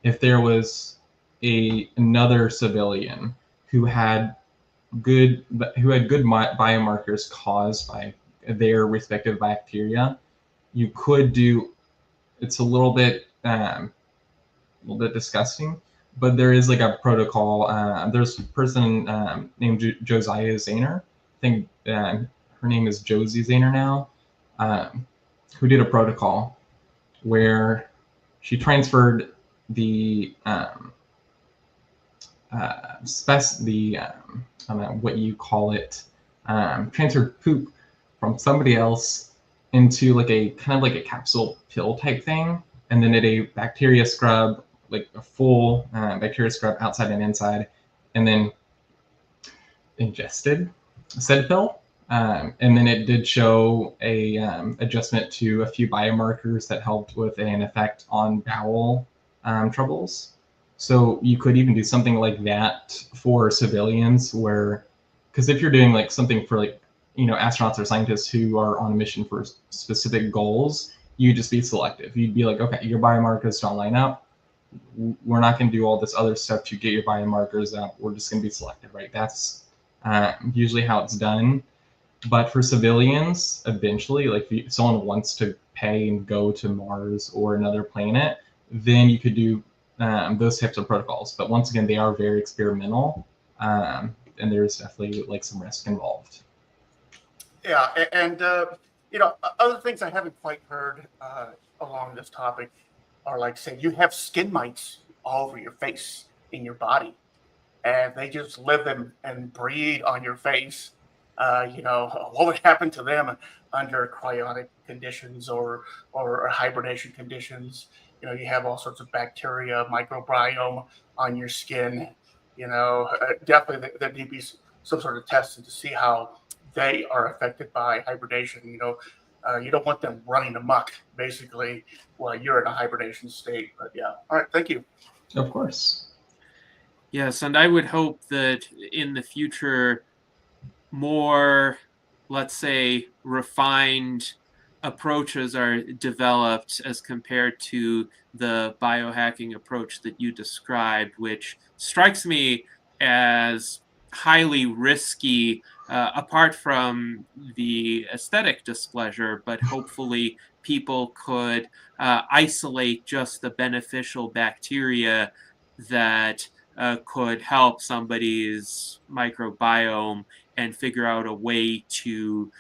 S2: if there was another civilian who had good biomarkers caused by their respective bacteria, you could do. It's a little bit disgusting, but there is like a protocol. There's a person named Josiah Zahner. I think her name is Josie Zahner now, who did a protocol where she transferred the I don't know what you call it, transferred poop from somebody else into like a kind of like a capsule pill type thing, and then did a bacteria scrub, like a full bacteria scrub outside and inside, and then ingested said pill. And then it did show a adjustment to a few biomarkers that helped with an effect on bowel troubles. So you could even do something like that for civilians, where, because if you're doing like something for like, astronauts or scientists who are on a mission for specific goals, you just be selective. You'd be like, okay, your biomarkers don't line up. We're not going to do all this other stuff to get your biomarkers up. We're just going to be selective, right? That's usually how it's done. But for civilians, eventually, like if someone wants to pay and go to Mars or another planet, then you could do those types of protocols. But once again, they are very experimental, and there's definitely like some risk involved.
S3: Yeah, and other things I haven't quite heard along this topic are like, say, you have skin mites all over your face, in your body, and they just live and breed on your face. What would happen to them under cryonic conditions or hibernation conditions? You have all sorts of bacteria, microbiome on your skin. Definitely there need to be some sort of testing to see how they are affected by hibernation. You don't want them running amok, basically, while you're in a hibernation state. But yeah, all right, thank you.
S2: Of course.
S1: Yes, and I would hope that in the future, more, let's say, refined approaches are developed as compared to the biohacking approach that you described, which strikes me as highly risky, apart from the aesthetic displeasure, but hopefully people could isolate just the beneficial bacteria that could help somebody's microbiome and figure out a way to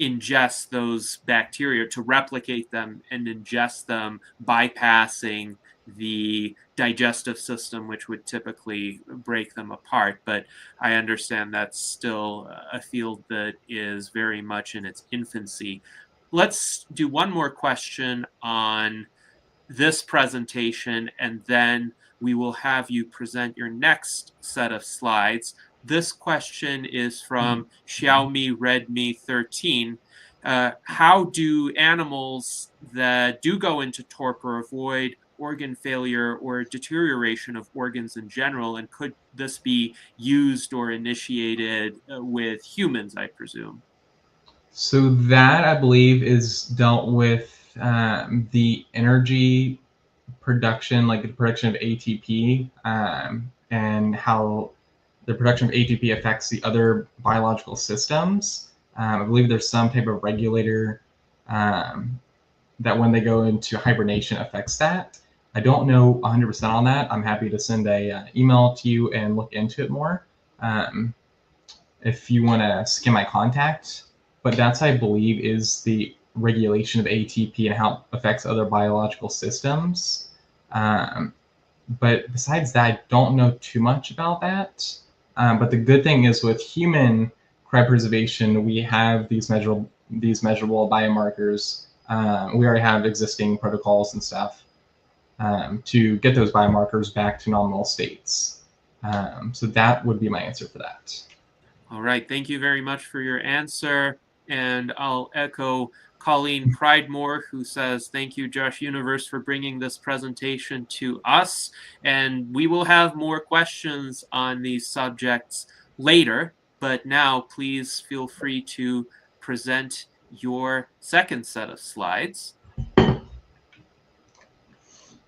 S1: ingest those bacteria, to replicate them and ingest them, bypassing the digestive system, which would typically break them apart. But I understand that's still a field that is very much in its infancy. Let's do one more question on this presentation, and then we will have you present your next set of slides. This question is from Xiaomi Redmi 13. How do animals that do go into torpor avoid organ failure or deterioration of organs in general? And could this be used or initiated with humans, I presume?
S2: So that, I believe, is dealt with the energy production, like the production of ATP, and how the production of ATP affects the other biological systems. I believe there's some type of regulator that when they go into hibernation affects that. I don't know 100% on that. I'm happy to send a email to you and look into it more if you want to skim my contact. But that's, I believe, is the regulation of ATP and how it affects other biological systems. But besides that, I don't know too much about that. But the good thing is with human cryopreservation, we have these measurable biomarkers. We already have existing protocols and stuff to get those biomarkers back to nominal states. So that would be my answer for that.
S1: All right, thank you very much for your answer. And I'll echo Colleen Pridemore, who says, thank you, Josh Universe, for bringing this presentation to us. And we will have more questions on these subjects later, but now please feel free to present your second set of slides.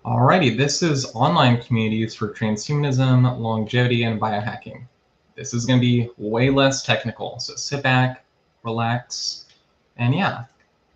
S2: Alrighty, this is online communities for transhumanism, longevity, and biohacking. This is going to be way less technical, so sit back, relax, and yeah.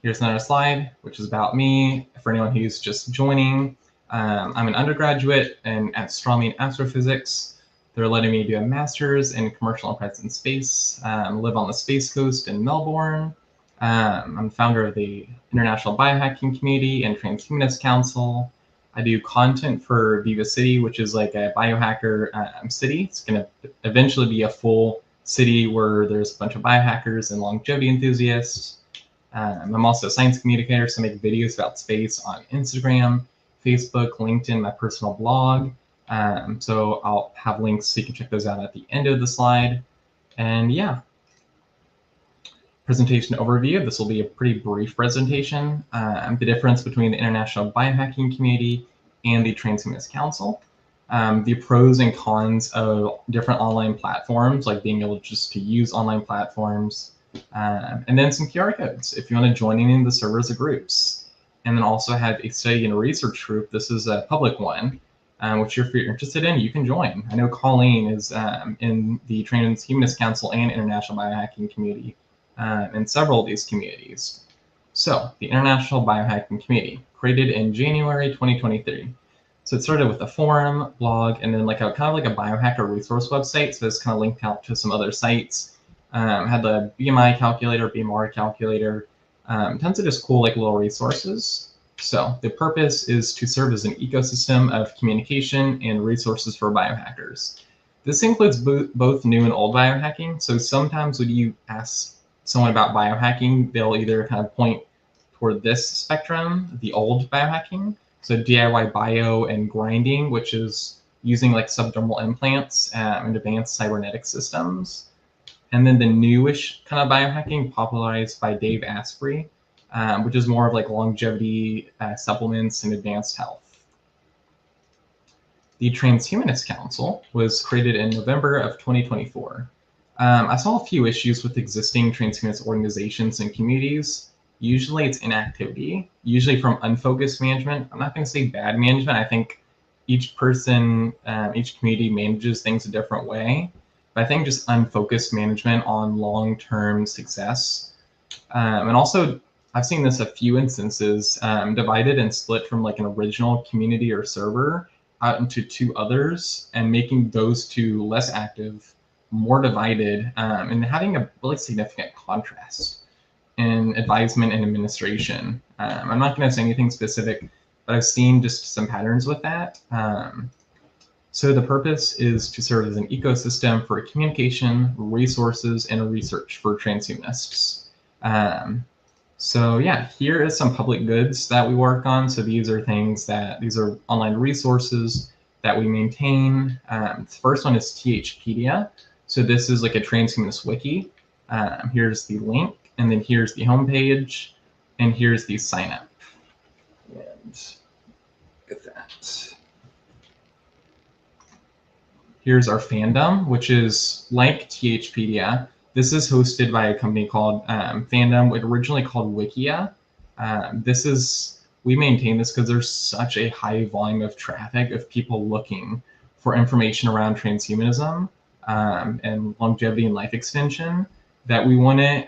S2: Here's another slide, which is about me. For anyone who's just joining, I'm an undergraduate in astronomy and astrophysics. They're letting me do a master's in commercial and present space, live on the Space Coast in Melbourne. I'm founder of the International Biohacking Community and Transhumanist Council. I do content for Viva City, which is like a biohacker city. It's going to eventually be a full city where there's a bunch of biohackers and longevity enthusiasts. I'm also a science communicator, so I make videos about space on Instagram, Facebook, LinkedIn, my personal blog. So I'll have links so you can check those out at the end of the slide. And yeah, presentation overview. This will be a pretty brief presentation. The difference between the International Biohacking Community and the Transhumanist Council. The pros and cons of different online platforms, like being able just to use online platforms. And then some QR codes if you want to join in the servers or groups. And then also have a study and research group. This is a public one, which if you're interested in, you can join. I know Colleen is in the Transhumanist Council and International Biohacking Community in several of these communities. So the International Biohacking Community, created in January 2023. So it started with a forum, blog, and then like a kind of like a biohacker resource website. So it's kind of linked out to some other sites. Had the BMI calculator, BMR calculator, tons of just cool like little resources. So the purpose is to serve as an ecosystem of communication and resources for biohackers. This includes both new and old biohacking. So sometimes when you ask someone about biohacking, they'll either kind of point toward this spectrum, the old biohacking, so DIY bio and grinding, which is using like subdermal implants and advanced cybernetic systems. And then the newish kind of biohacking popularized by Dave Asprey, which is more of like longevity supplements and advanced health. The Transhumanist Council was created in November of 2024. I saw a few issues with existing transhumanist organizations and communities. Usually it's inactivity, usually from unfocused management. I'm not going to say bad management. I think each person, each community manages things a different way. But I think just unfocused management on long-term success. And also, I've seen this a few instances, divided and split from like an original community or server out into two others and making those two less active, more divided, and having a really significant contrast in advisement and administration. I'm not going to say anything specific, but I've seen just some patterns with that. So the purpose is to serve as an ecosystem for communication, resources, and research for transhumanists. So yeah, here is some public goods that we work on. So these are things that, these are online resources that we maintain. The first one is THpedia. So this is like a transhumanist wiki. Here's the link, and then here's the homepage, and here's the sign up. And get that. Here's our fandom, which is like THpedia. This is hosted by a company called Fandom, originally called Wikia. We maintain this because there's such a high volume of traffic of people looking for information around transhumanism. and longevity and life extension, that we want to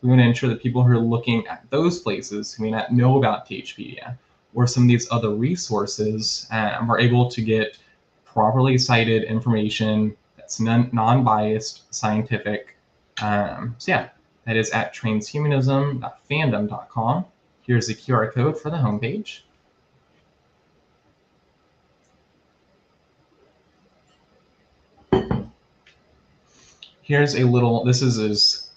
S2: ensure that people who are looking at those places who may not know about THPedia or some of these other resources are able to get properly cited information that's non-biased, scientific. So yeah, that is at transhumanism.fandom.com. Here's the QR code for the homepage. Here's a little, this is as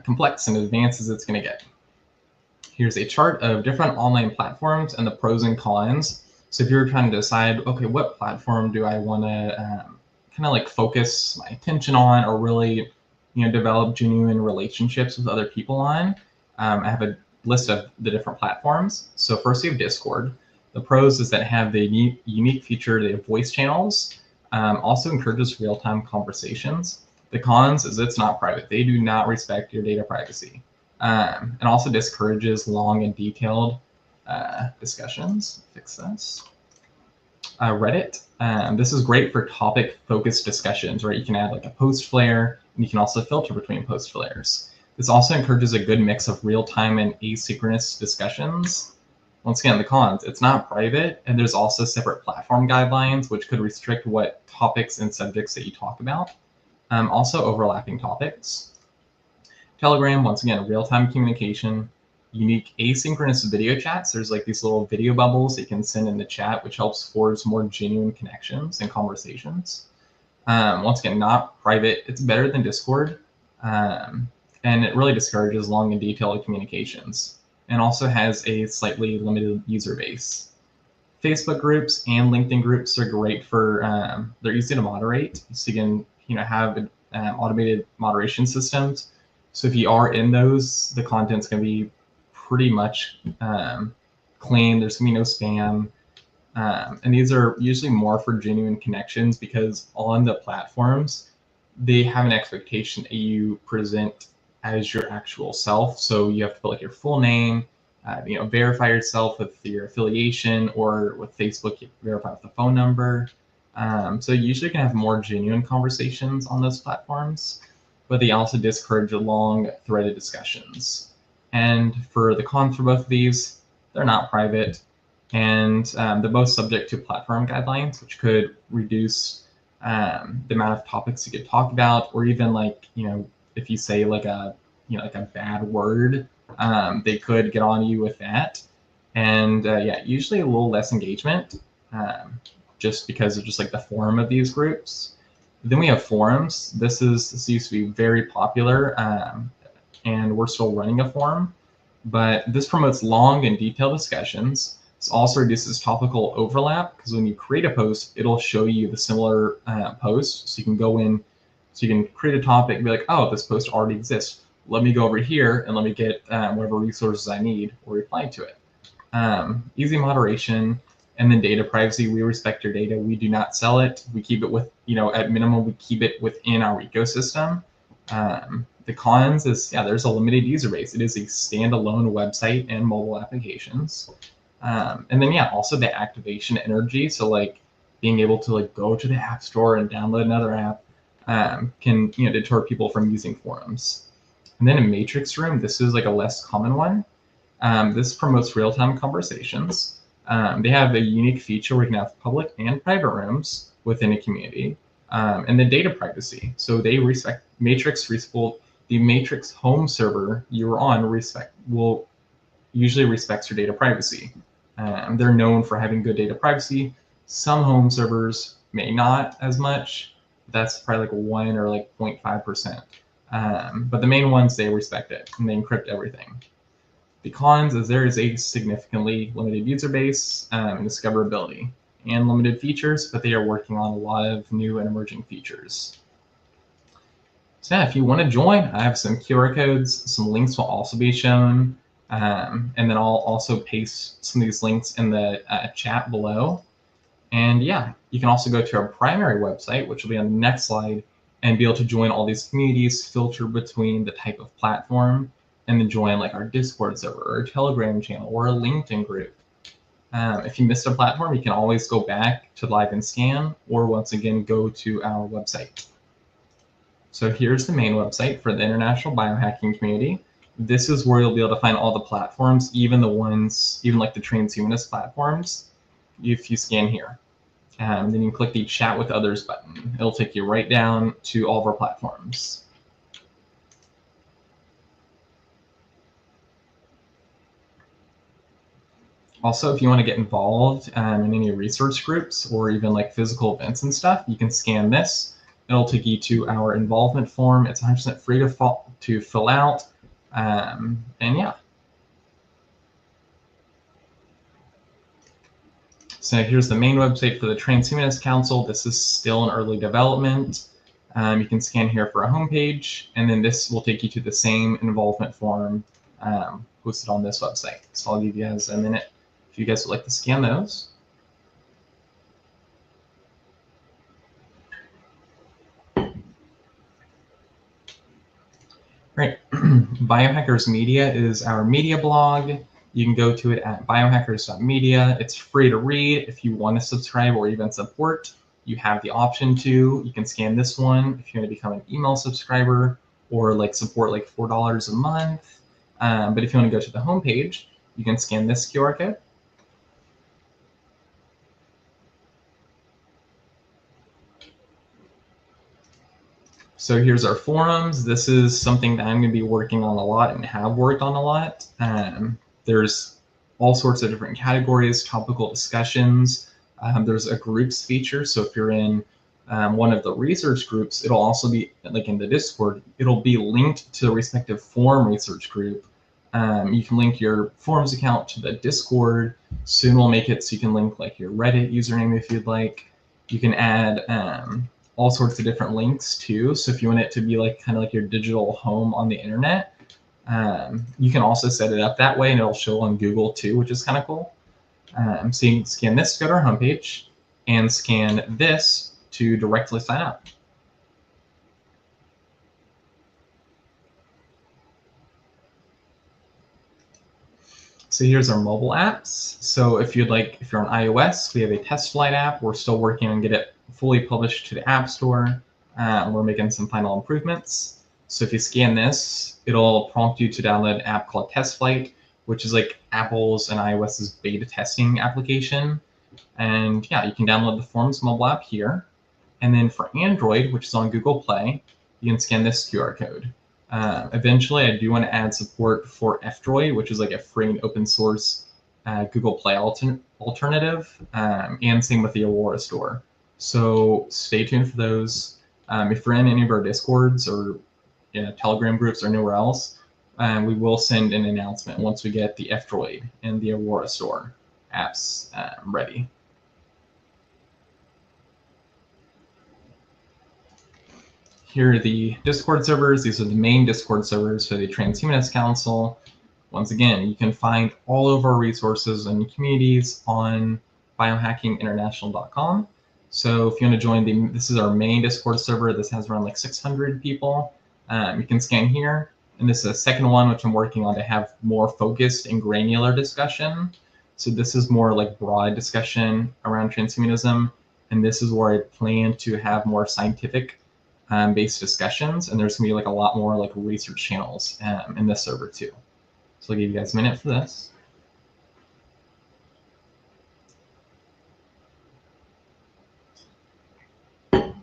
S2: complex and advanced as it's going to get. Here's a chart of different online platforms and the pros and cons. So if you're trying to decide, okay, what platform do I want to kind of like focus my attention on, or really, develop genuine relationships with other people on, I have a list of the different platforms. So first we have Discord. The pros is that have the unique feature, they have voice channels, also encourages real-time conversations. The cons is it's not private. They do not respect your data privacy. And also discourages long and detailed discussions. Fix this. Reddit. This is great for topic-focused discussions, right? You can add like a post flare, and you can also filter between post flares. This also encourages a good mix of real-time and asynchronous discussions. Once again, the cons, it's not private, and there's also separate platform guidelines, which could restrict what topics and subjects that you talk about. Also overlapping topics. Telegram, once again, real-time communication, unique asynchronous video chats. There's like these little video bubbles that you can send in the chat, which helps forge more genuine connections and conversations. Once again, not private. It's better than Discord. And it really discourages long and detailed communications, and also has a slightly limited user base. Facebook groups and LinkedIn groups are great for, they're easy to moderate. So you can have automated moderation systems. So if you are in those, the content's going to be pretty much clean. There's going to be no spam. And these are usually more for genuine connections, because on the platforms, they have an expectation that you present as your actual self. So you have to put like your full name, verify yourself with your affiliation, or with Facebook, you verify with the phone number. So you usually can have more genuine conversations on those platforms, but they also discourage long threaded discussions. And for the cons for both of these, they're not private, and they're both subject to platform guidelines, which could reduce the amount of topics you could talk about, or even like, if you say like a bad word, they could get on you with that. And yeah, usually a little less engagement, just because of just like the form of these groups. Then we have forums. This used to be very popular, and we're still running a forum, but this promotes long and detailed discussions. This also reduces topical overlap, because when you create a post, it'll show you the similar post. So you can go in, so you can create a topic and be like, oh, this post already exists. Let me go over here and let me get whatever resources I need or reply to it. Easy moderation. And then data privacy, we respect your data. We do not sell it. We keep it with, at minimum, we keep it within our ecosystem. The cons is, yeah, there's a limited user base. It is a standalone website and mobile applications. And then, yeah, also the activation energy. So like being able to like go to the app store and download another app can, deter people from using forums. And then a matrix room, this is like a less common one. This promotes real-time conversations. They have a unique feature where you can have public and private rooms within a community, and then data privacy. So they respect Matrix. The Matrix home server you're on will usually respects your data privacy. They're known for having good data privacy. Some home servers may not as much. That's probably like 1 or like 0.5%. But the main ones, they respect it and they encrypt everything. The cons is there is a significantly limited user base and discoverability, and limited features, but they are working on a lot of new and emerging features. So yeah, if you want to join, I have some QR codes, some links will also be shown, and then I'll also paste some of these links in the chat below. And yeah, you can also go to our primary website, which will be on the next slide, and be able to join all these communities, filter between the type of platform, and then join like our Discord server or a Telegram channel or a LinkedIn group. If you missed a platform, you can always go back to Live and Scan, or once again, go to our website. So here's the main website for the International Biohacking Community. This is where you'll be able to find all the platforms, even like the transhumanist platforms, if you scan here. Then you click the Chat with Others button. It'll take you right down to all of our platforms. Also, if you want to get involved in any research groups or even like physical events and stuff, you can scan this. It'll take you to our involvement form. It's 100% free to fill out. And yeah. So here's the main website for the Transhumanist Council. This is still in early development. You can scan here for a homepage, and then this will take you to the same involvement form posted on this website. So I'll give you guys a minute if you guys would like to scan those. Great. Biohackers Media is our media blog. You can go to it at biohackers.media. It's free to read. If you want to subscribe or even support, you have the option to. You can scan this one if you want to become an email subscriber or like support like $4 a month. But if you want to go to the homepage, you can scan this QR code. So here's our forums. This is something that I'm going to be working on a lot and have worked on a lot. There's all sorts of different categories, topical discussions. There's a groups feature. So if you're in one of the research groups, it'll also be like in the Discord, it'll be linked to the respective forum research group. You can link your forums account to the Discord. Soon we'll make it so you can link like your Reddit username if you'd like. You can add all sorts of different links too. So if you want it to be like kind of like your digital home on the internet, you can also set it up that way and it'll show on Google too, which is kind of cool. So you can scan this to go to our homepage and scan this to directly sign up. So here's our mobile apps. So if you're on iOS, we have a test flight app. We're still working on get it fully published to the App Store. We're making some final improvements. So if you scan this, it'll prompt you to download an app called Test Flight, which is like Apple's and iOS's beta testing application. And yeah, you can download the Forms mobile app here. And then for Android, which is on Google Play, you can scan this QR code. Eventually, I do want to add support for F-Droid, which is like a free and open source Google Play alternative, and same with the Aurora store. So stay tuned for those. If you're in any of our Discords or Telegram groups or anywhere else, we will send an announcement once we get the F-Droid and the Aurora store apps ready. Here are the Discord servers. These are the main Discord servers for the Transhumanist Council. Once again, you can find all of our resources and communities on biohackinginternational.com. So if you want to join this is our main Discord server. This has around like 600 people. You can scan here. And this is a second one, which I'm working on to have more focused and granular discussion. So this is more like broad discussion around transhumanism. And this is where I plan to have more scientific based discussions, and there's gonna be like a lot more like research channels in this server too. So I'll give you guys a minute for this. All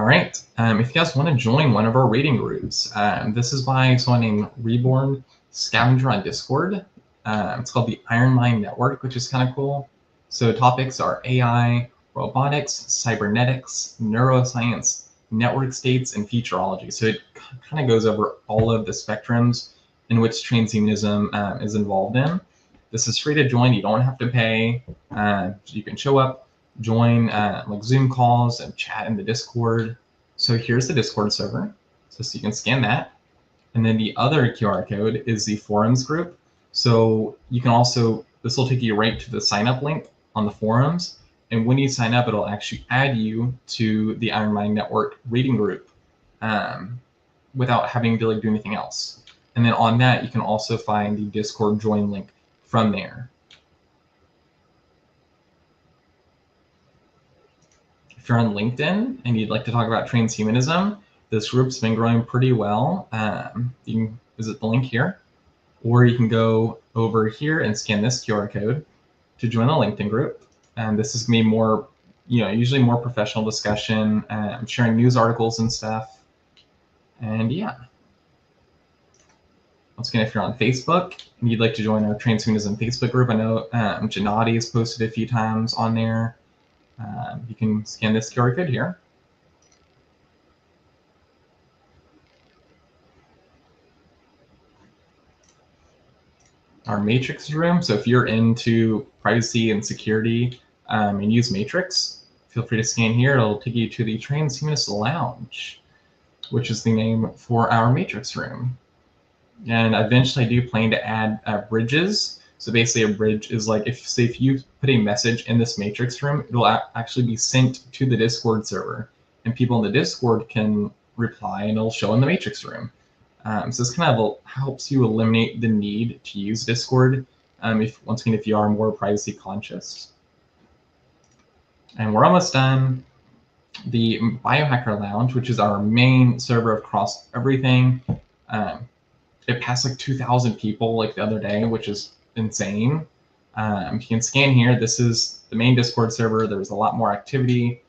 S2: right, if you guys want to join one of our reading groups, this is by someone named Reborn Scavenger on Discord. It's called the Iron Mind Network, which is kind of cool. So topics are AI, robotics, cybernetics, neuroscience, network states, and futurology. So it kind of goes over all of the spectrums in which transhumanism is involved in. This is free to join. You don't have to pay. You can show up, join like Zoom calls and chat in the Discord. So here's the Discord server. So you can scan that. And then the other QR code is the forums group. So you can also, this will take you right to the sign up link on the forums. And when you sign up, it'll actually add you to the Iron Mind Network reading group without having to like do anything else. And then on that, you can also find the Discord join link from there. If If you're on LinkedIn and you'd like to talk about transhumanism, this group's been growing pretty well. You can visit the link here, or you can go over here and scan this QR code to join the LinkedIn group. And this is gonna be more, usually more professional discussion, sharing news articles and stuff. And yeah. Once again, if you're on Facebook and you'd like to join our Transhumanism Facebook group, I know Gennady has posted a few times on there. You can scan this QR code here. Our Matrix room. So if you're into privacy and security and use Matrix, feel free to scan here. It'll take you to the Transhumanist Lounge, which is the name for our Matrix room. And eventually I do plan to add bridges. So basically a bridge is like, if you put a message in this Matrix room, it'll actually be sent to the Discord server, and people in the Discord can reply and it'll show in the Matrix room. So this kind of helps you eliminate the need to use Discord once again, if you are more privacy conscious. And we're almost done. The Biohacker Lounge, which is our main server across everything. It passed like 2,000 people like the other day, which is insane. You can scan here. This is the main Discord server. There's a lot more activity.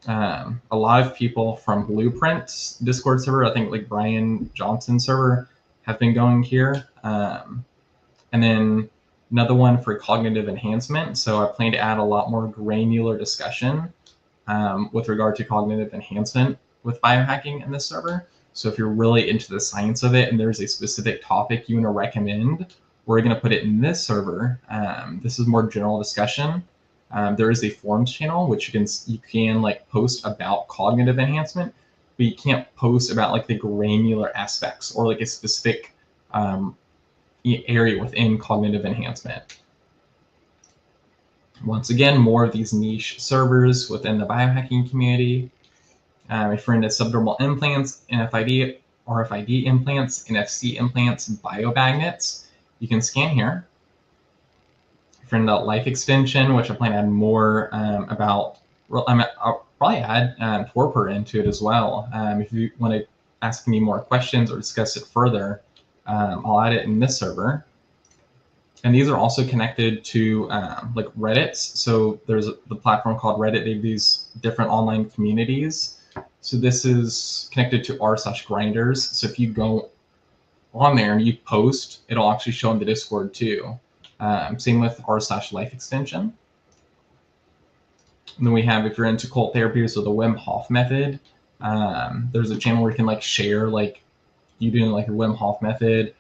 S2: A lot of people from Blueprint's Discord server, I think like Brian Johnson's server, have been going here. And then another one for cognitive enhancement. So I plan to add a lot more granular discussion with regard to cognitive enhancement with biohacking in this server. So if you're really into the science of it and there's a specific topic you want to recommend, we're going to put it in this server. This is more general discussion. There is a forums channel which you can like post about cognitive enhancement, but you can't post about like the granular aspects or like a specific area within cognitive enhancement. Once again, more of these niche servers within the biohacking community. If you're into subdermal implants, RFID implants, NFC implants, biomagnets, you can scan here. If you're into life extension, which I plan to add more about, I'll probably add torpor into it as well. If you want to ask me more questions or discuss it further, I'll add it in this server. And these are also connected to like Reddits. So there's the platform called Reddit. They have these different online communities. So this is connected to r/grinders. So if you go on there and you post, it'll actually show in the Discord too. Same with r/life extension. And then we have, if you're into cult therapies or the Wim Hof method, there's a channel where you can like share like you doing like a Wim Hof method,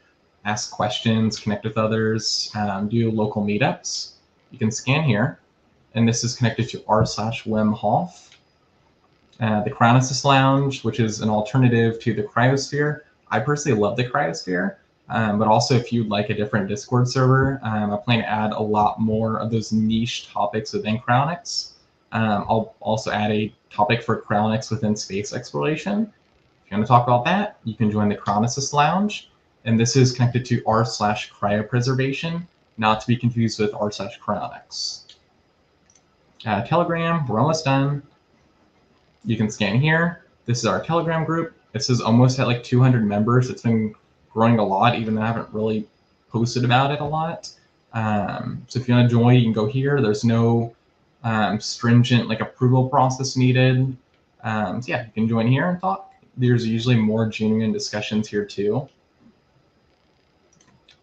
S2: ask questions, connect with others, do local meetups. You can scan here, and this is connected to r/Wim Hof. The Cryonisist Lounge, which is an alternative to the cryosphere. I personally love the cryosphere, but also if you'd like a different Discord server, I plan to add a lot more of those niche topics within cryonics. I'll also add a topic for cryonics within space exploration. If you want to talk about that, you can join the Cryonisist Lounge. And this is connected to r/cryopreservation, not to be confused with r/cryonics. Telegram, we're almost done. You can scan here. This is our Telegram group. This is almost at like 200 members. It's been growing a lot, even though I haven't really posted about it a lot. So if you want to join, you can go here. There's no stringent like approval process needed. So yeah, you can join here and talk. There's usually more genuine discussions here too.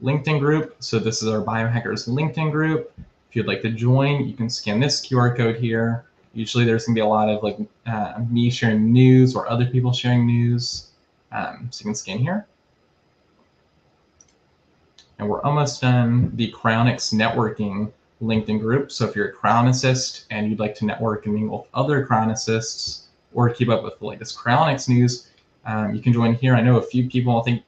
S2: LinkedIn group. So this is our Biohackers LinkedIn group. If you'd like to join, you can scan this QR code here. Usually there's going to be a lot of like me sharing news or other people sharing news. So you can scan here. And we're almost done. The Cryonics Networking LinkedIn group. So if you're a cryonicist and you'd like to network and mingle with other cryonicists or keep up with the latest cryonics news, you can join here. I know a few people, I think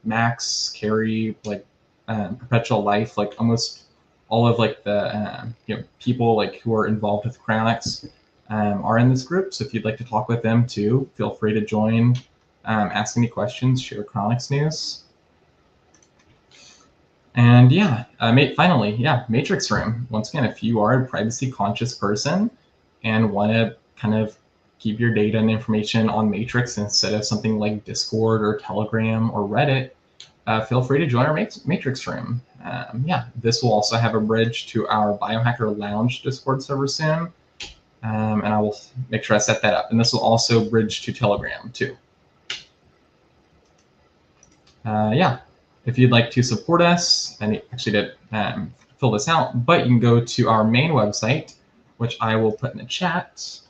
S2: Max, Carrie, like Perpetual Life, like almost all of like the people like who are involved with cryonics are in this group. So if you'd like to talk with them too, feel free to join, ask any questions, share cryonics news. And yeah, finally, yeah, Matrix Room. Once again, if you are a privacy conscious person and want to kind of keep your data and information on Matrix instead of something like Discord or Telegram or Reddit, feel free to join our Matrix room. Yeah, this will also have a bridge to our Biohacker Lounge Discord server soon, and I will make sure I set that up. And this will also bridge to Telegram too. Yeah, if you'd like to support us, and actually to fill this out, but you can go to our main website, which I will put in the chat.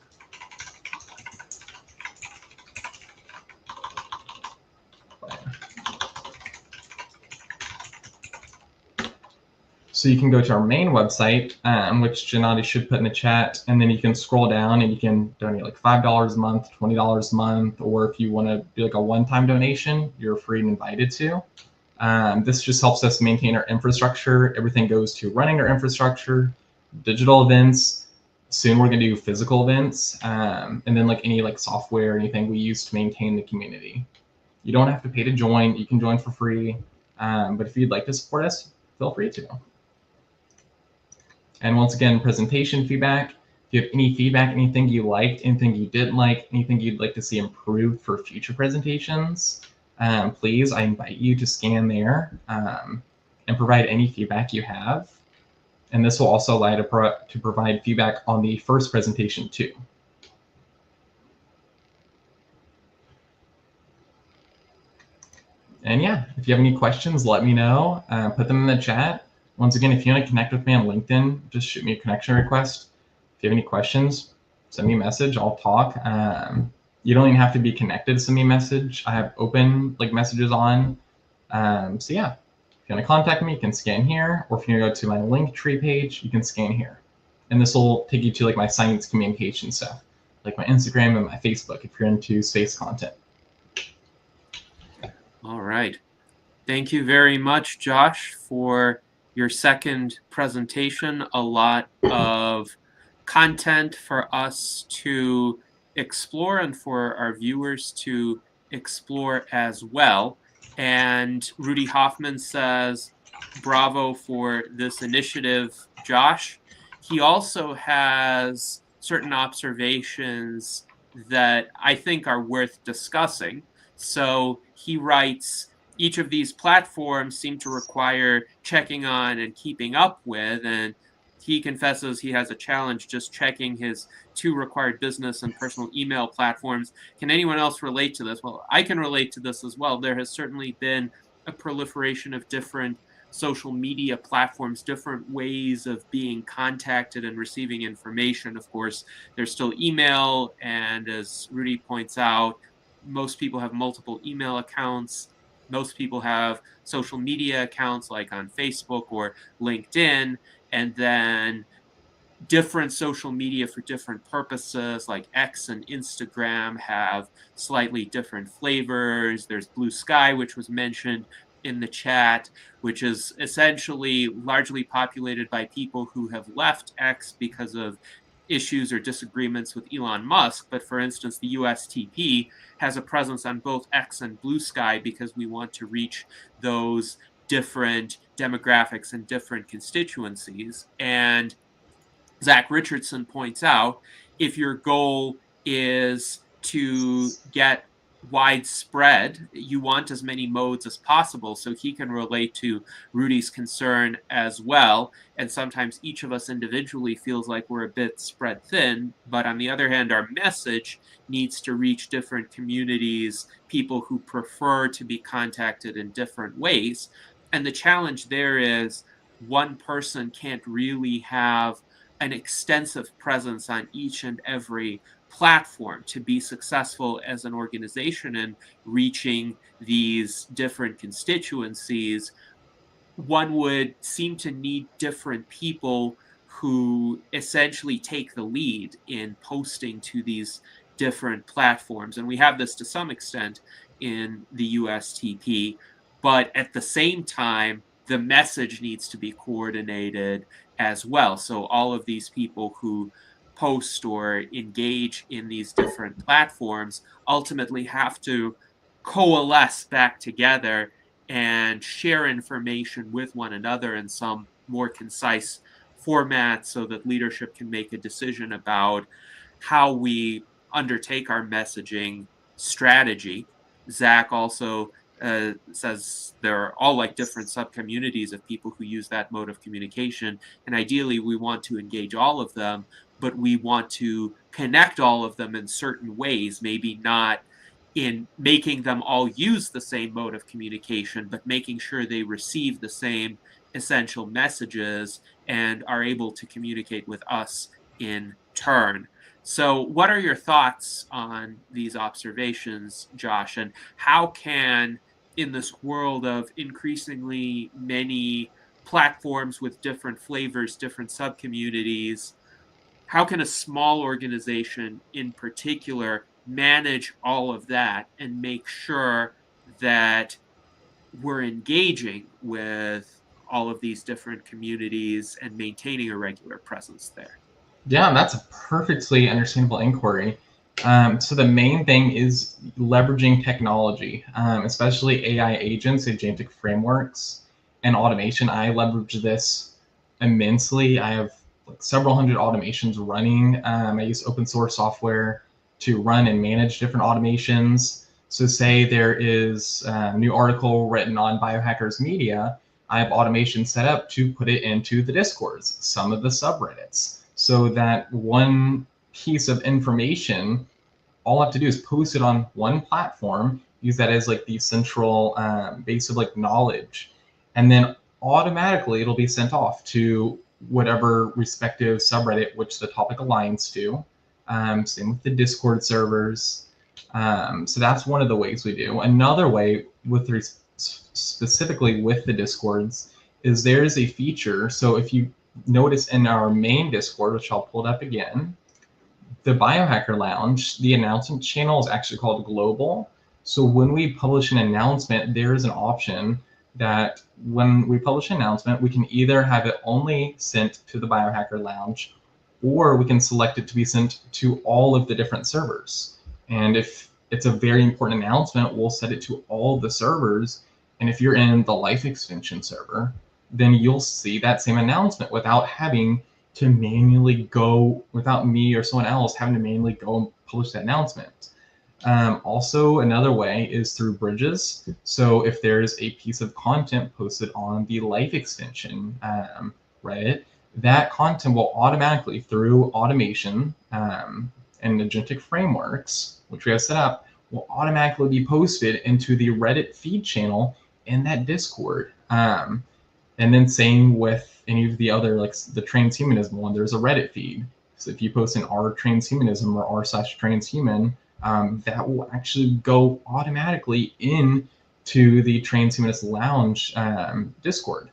S2: So you can go to our main website, which Gennady should put in the chat, and then you can scroll down and you can donate like $5 a month, $20 a month, or if you want to do like a one-time donation, you're free and invited to. This just helps us maintain our infrastructure. Everything goes to running our infrastructure, digital events. Soon we're going to do physical events, and then like any like software, anything we use to maintain the community. You don't have to pay to join. You can join for free. But if you'd like to support us, feel free to. And once again, presentation feedback. If you have any feedback, anything you liked, anything you didn't like, anything you'd like to see improved for future presentations, please, I invite you to scan there and provide any feedback you have. And this will also allow you to provide feedback on the first presentation too. And yeah, if you have any questions, let me know. Put them in the chat. Once again, if you want to connect with me on LinkedIn, just shoot me a connection request. If you have any questions, send me a message. I'll talk. You don't even have to be connected to send me a message. I have open like messages on. So yeah, if you want to contact me, you can scan here. Or if you want to go to my Linktree page, you can scan here. And this will take you to like my science communication stuff, like my Instagram and my Facebook if you're into space content.
S1: All right. Thank you very much, Josh, for your second presentation. A lot of content for us to explore and for our viewers to explore as well. And Rudy Hoffman says, bravo for this initiative, Josh. He also has certain observations that I think are worth discussing. So he writes, each of these platforms seem to require checking on and keeping up with, and he confesses he has a challenge just checking his 2 required business and personal email platforms. Can anyone else relate to this? Well, I can relate to this as well. There has certainly been a proliferation of different social media platforms, different ways of being contacted and receiving information. Of course, there's still email, and as Rudy points out, most people have multiple email accounts. Most people have social media accounts like on Facebook or LinkedIn, and then different social media for different purposes, like X and Instagram have slightly different flavors. There's Blue Sky, which was mentioned in the chat, which is essentially largely populated by people who have left X because of issues or disagreements with Elon Musk. But for instance, the USTP has a presence on both X and Blue Sky because we want to reach those different demographics and different constituencies. And Zach Richardson points out, if your goal is to get widespread, you want as many modes as possible. So he can relate to Rudy's concern as well. And sometimes each of us individually feels like we're a bit spread thin. But on the other hand, our message needs to reach different communities, people who prefer to be contacted in different ways. And the challenge there is one person can't really have an extensive presence on each and every platform to be successful as an organization in reaching these different constituencies. One would seem to need different people who essentially take the lead in posting to these different platforms. And we have this to some extent in the USTP, but at the same time, the message needs to be coordinated as well. So all of these people who post or engage in these different platforms ultimately have to coalesce back together and share information with one another in some more concise format so that leadership can make a decision about how we undertake our messaging strategy. Zach also says there are all like different sub-communities of people who use that mode of communication, and ideally we want to engage all of them, but we want to connect all of them in certain ways, maybe not in making them all use the same mode of communication, but making sure they receive the same essential messages and are able to communicate with us in turn. So, what are your thoughts on these observations, Josh? And how can, in this world of increasingly many platforms with different flavors, different subcommunities, how can a small organization in particular manage all of that and make sure that we're engaging with all of these different communities and maintaining a regular presence there?
S2: Yeah, that's a perfectly understandable inquiry. So the main thing is leveraging technology, especially AI agents, agentic frameworks, and automation. I leverage this immensely. I have like several hundred automations running. I use open source software to run and manage different automations. So say there is a new article written on biohackers media, I have automation set up to put it into the discords, some of the subreddits, so that one piece of information, all I have to do is post it on one platform, use that as like the central base of like knowledge, and then automatically it'll be sent off to whatever respective subreddit which the topic aligns to. Same with the Discord servers. So that's one of the ways we do. Another way, with specifically with the Discords, is there is a feature. So if you notice in our main Discord, which I'll pull it up again, the Biohacker Lounge, the announcement channel is actually called Global. So when we publish an announcement, there is an option that when we publish an announcement, we can either have it only sent to the Biohacker Lounge, or we can select it to be sent to all of the different servers. And if it's a very important announcement, we'll set it to all the servers. And if you're in the Life Extension server, then you'll see that same announcement without having to manually go, without me or someone else having to manually go and publish that announcement. Also, another way is through bridges. So if there's a piece of content posted on the Life Extension Reddit, that content will automatically, through automation and agentic frameworks, which we have set up, will automatically be posted into the Reddit feed channel in that Discord. And then same with any of the other, like the transhumanism one, there's a Reddit feed. So if you post an r/transhumanism or r/transhuman, that will actually go automatically into the Transhumanist Lounge Discord.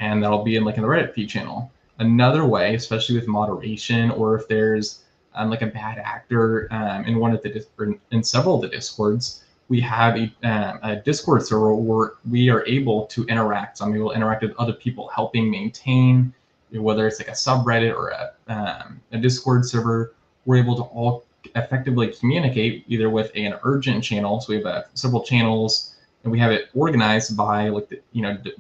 S2: And that'll be in like in the Reddit feed channel. Another way, especially with moderation, or if there's like a bad actor in one of the in several of the Discords, we have a Discord server where we are able to interact. So I'm able to interact with other people, helping maintain, whether it's like a subreddit or a Discord server. We're able to all effectively communicate either with an urgent channel. So we have several channels, and we have it organized by like the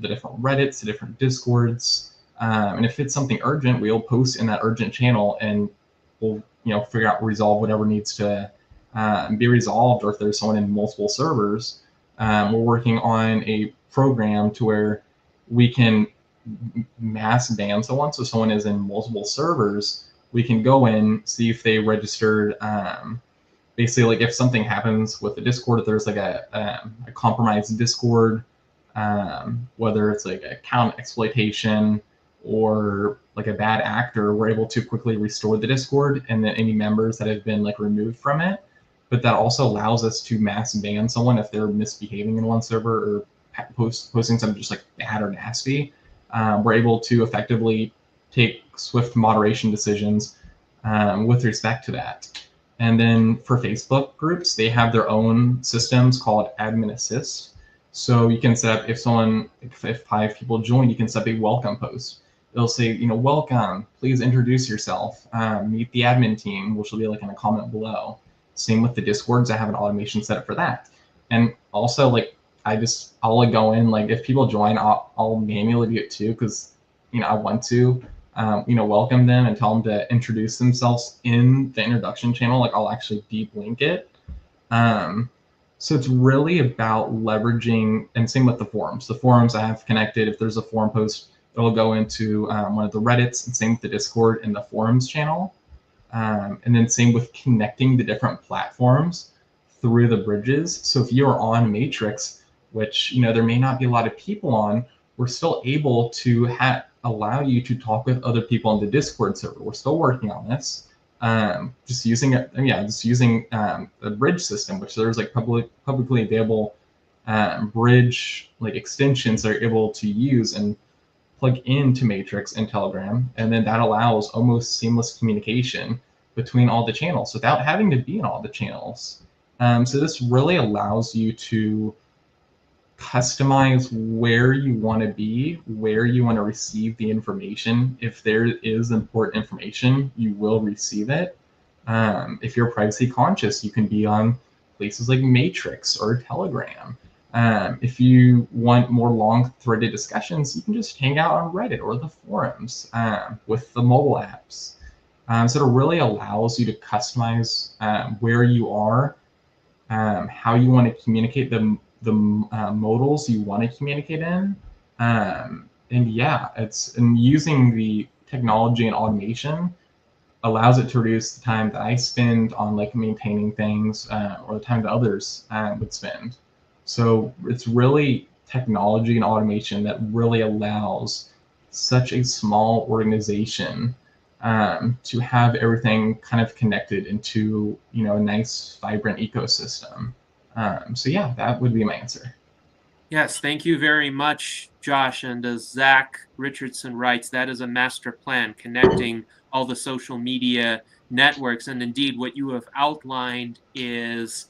S2: different Reddits, the different Discords. And if it's something urgent, we'll post in that urgent channel, and we'll figure out, resolve whatever needs to be resolved. Or if there's someone in multiple servers, we're working on a program to where we can mass ban someone. So someone is in multiple servers, we can go in, see if they registered. Basically, like if something happens with the Discord, if there's like a compromised Discord, whether it's like account exploitation or like a bad actor, we're able to quickly restore the Discord and then any members that have been like removed from it. But that also allows us to mass ban someone if they're misbehaving in one server or posting something just like bad or nasty. We're able to effectively take swift moderation decisions with respect to that. And then for Facebook groups, they have their own systems called admin assist. So you can set up, if 5 people join, you can set up a welcome post. It'll say, welcome, please introduce yourself, meet the admin team, which will be like in a comment below. Same with the Discords, I have an automation set up for that. And also, like, I'll go in, like if people join, I'll manually do it too, because I want to. welcome them and tell them to introduce themselves in the introduction channel. Like I'll actually deep link it. So it's really about leveraging, and same with the forums. The forums I have connected, if there's a forum post, it'll go into one of the Reddits, and same with the Discord and the forums channel. And then same with connecting the different platforms through the bridges. So if you're on Matrix, which there may not be a lot of people on, we're still able to allow you to talk with other people on the Discord server. We're still working on this. Just using a bridge system, which there's like publicly available bridge like extensions that are able to use and plug into Matrix and Telegram, and then that allows almost seamless communication between all the channels without having to be in all the channels. So this really allows you to customize where you want to be, where you want to receive the information. If there is important information, you will receive it. If you're privacy conscious, you can be on places like Matrix or Telegram. If you want more long threaded discussions, you can just hang out on Reddit or the forums with the mobile apps. So it really allows you to customize where you are, how you want to communicate the modals you want to communicate in. And yeah, and using the technology and automation allows it to reduce the time that I spend on like maintaining things or the time that others would spend. So it's really technology and automation that really allows such a small organization to have everything kind of connected into a nice, vibrant ecosystem. So yeah, that would be my answer.
S1: Yes, thank you very much, Josh. And as Zach Richardson writes, that is a master plan, connecting all the social media networks. And indeed, what you have outlined is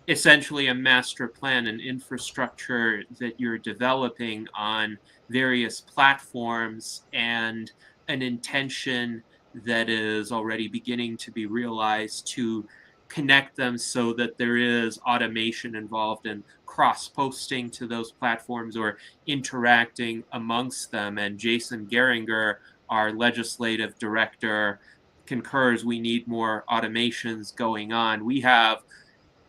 S1: essentially a master plan, an infrastructure that you're developing on various platforms, and an intention that is already beginning to be realized to connect them so that there is automation involved in cross-posting to those platforms or interacting amongst them. And Jason Geringer, our legislative director, concurs we need more automations going on. We have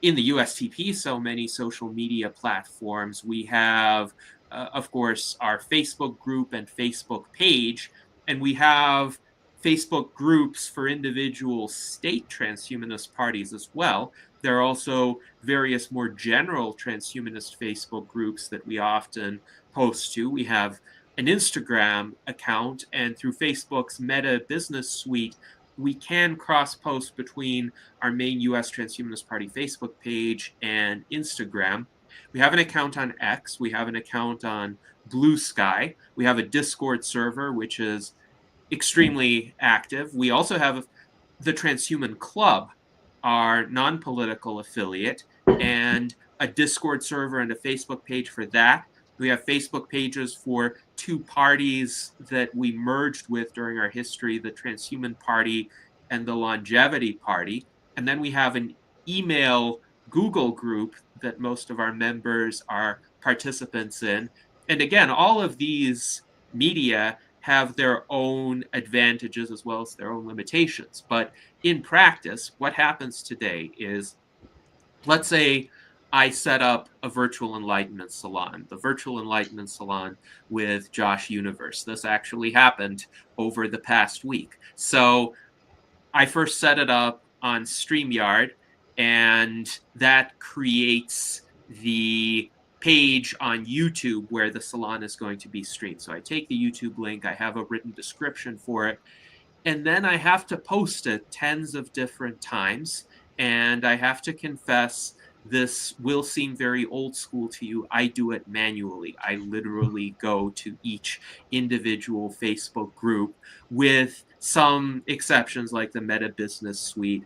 S1: in the USTP so many social media platforms. We have, of course, our Facebook group and Facebook page, and we have Facebook groups for individual state transhumanist parties as well. There are also various more general transhumanist Facebook groups that we often post to. We have an Instagram account, and through Facebook's Meta Business Suite, we can cross-post between our main US Transhumanist Party Facebook page and Instagram. We have an account on X. We have an account on Blue Sky. We have a Discord server, which is extremely active. We also have the Transhuman Club, our non-political affiliate, and a Discord server and a Facebook page for that. We have Facebook pages for two parties that we merged with during our history, the Transhuman Party and the Longevity Party. And then we have an email Google group that most of our members are participants in. And again, all of these media have their own advantages as well as their own limitations. But in practice, what happens today is, let's say I set up a virtual Enlightenment Salon, the virtual Enlightenment Salon with Josh Universe. This actually happened over the past week. So I first set it up on StreamYard, and that creates the page on YouTube where the salon is going to be streamed. So I take the YouTube link, I have a written description for it, and then I have to post it tens of different times. And I have to confess, this will seem very old school to you. I do it manually. I literally go to each individual Facebook group, with some exceptions like the Meta Business Suite,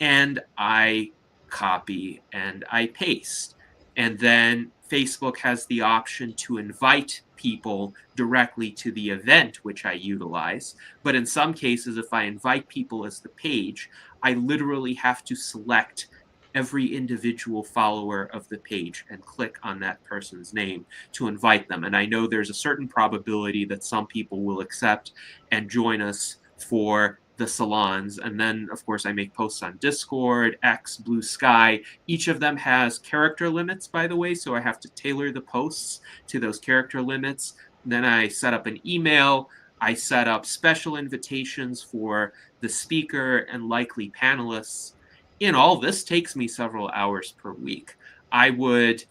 S1: and I copy and I paste. And then Facebook has the option to invite people directly to the event, which I utilize. But in some cases, if I invite people as the page, I literally have to select every individual follower of the page and click on that person's name to invite them. And I know there's a certain probability that some people will accept and join us for the salons. And then, of course, I make posts on Discord, X, Blue Sky. Each of them has character limits, by the way, so I have to tailor the posts to those character limits. Then I set up an email. I set up special invitations for the speaker and likely panelists. In all, this takes me several hours per week. I would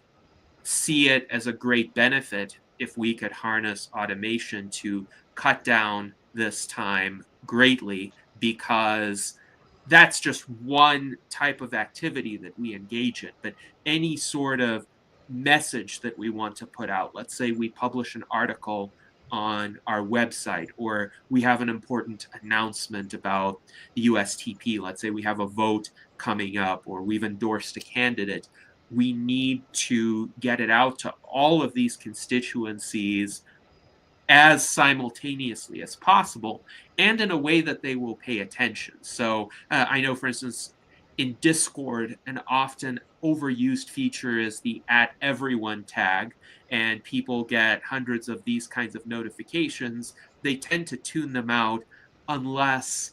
S1: see it as a great benefit if we could harness automation to cut down this time greatly, because that's just one type of activity that we engage in. But any sort of message that we want to put out, let's say we publish an article on our website, or we have an important announcement about the USTP, let's say we have a vote coming up, or we've endorsed a candidate, we need to get it out to all of these constituencies as simultaneously as possible and in a way that they will pay attention. So I know, for instance, in Discord, an often overused feature is the @everyone tag, and people get hundreds of these kinds of notifications. They tend to tune them out unless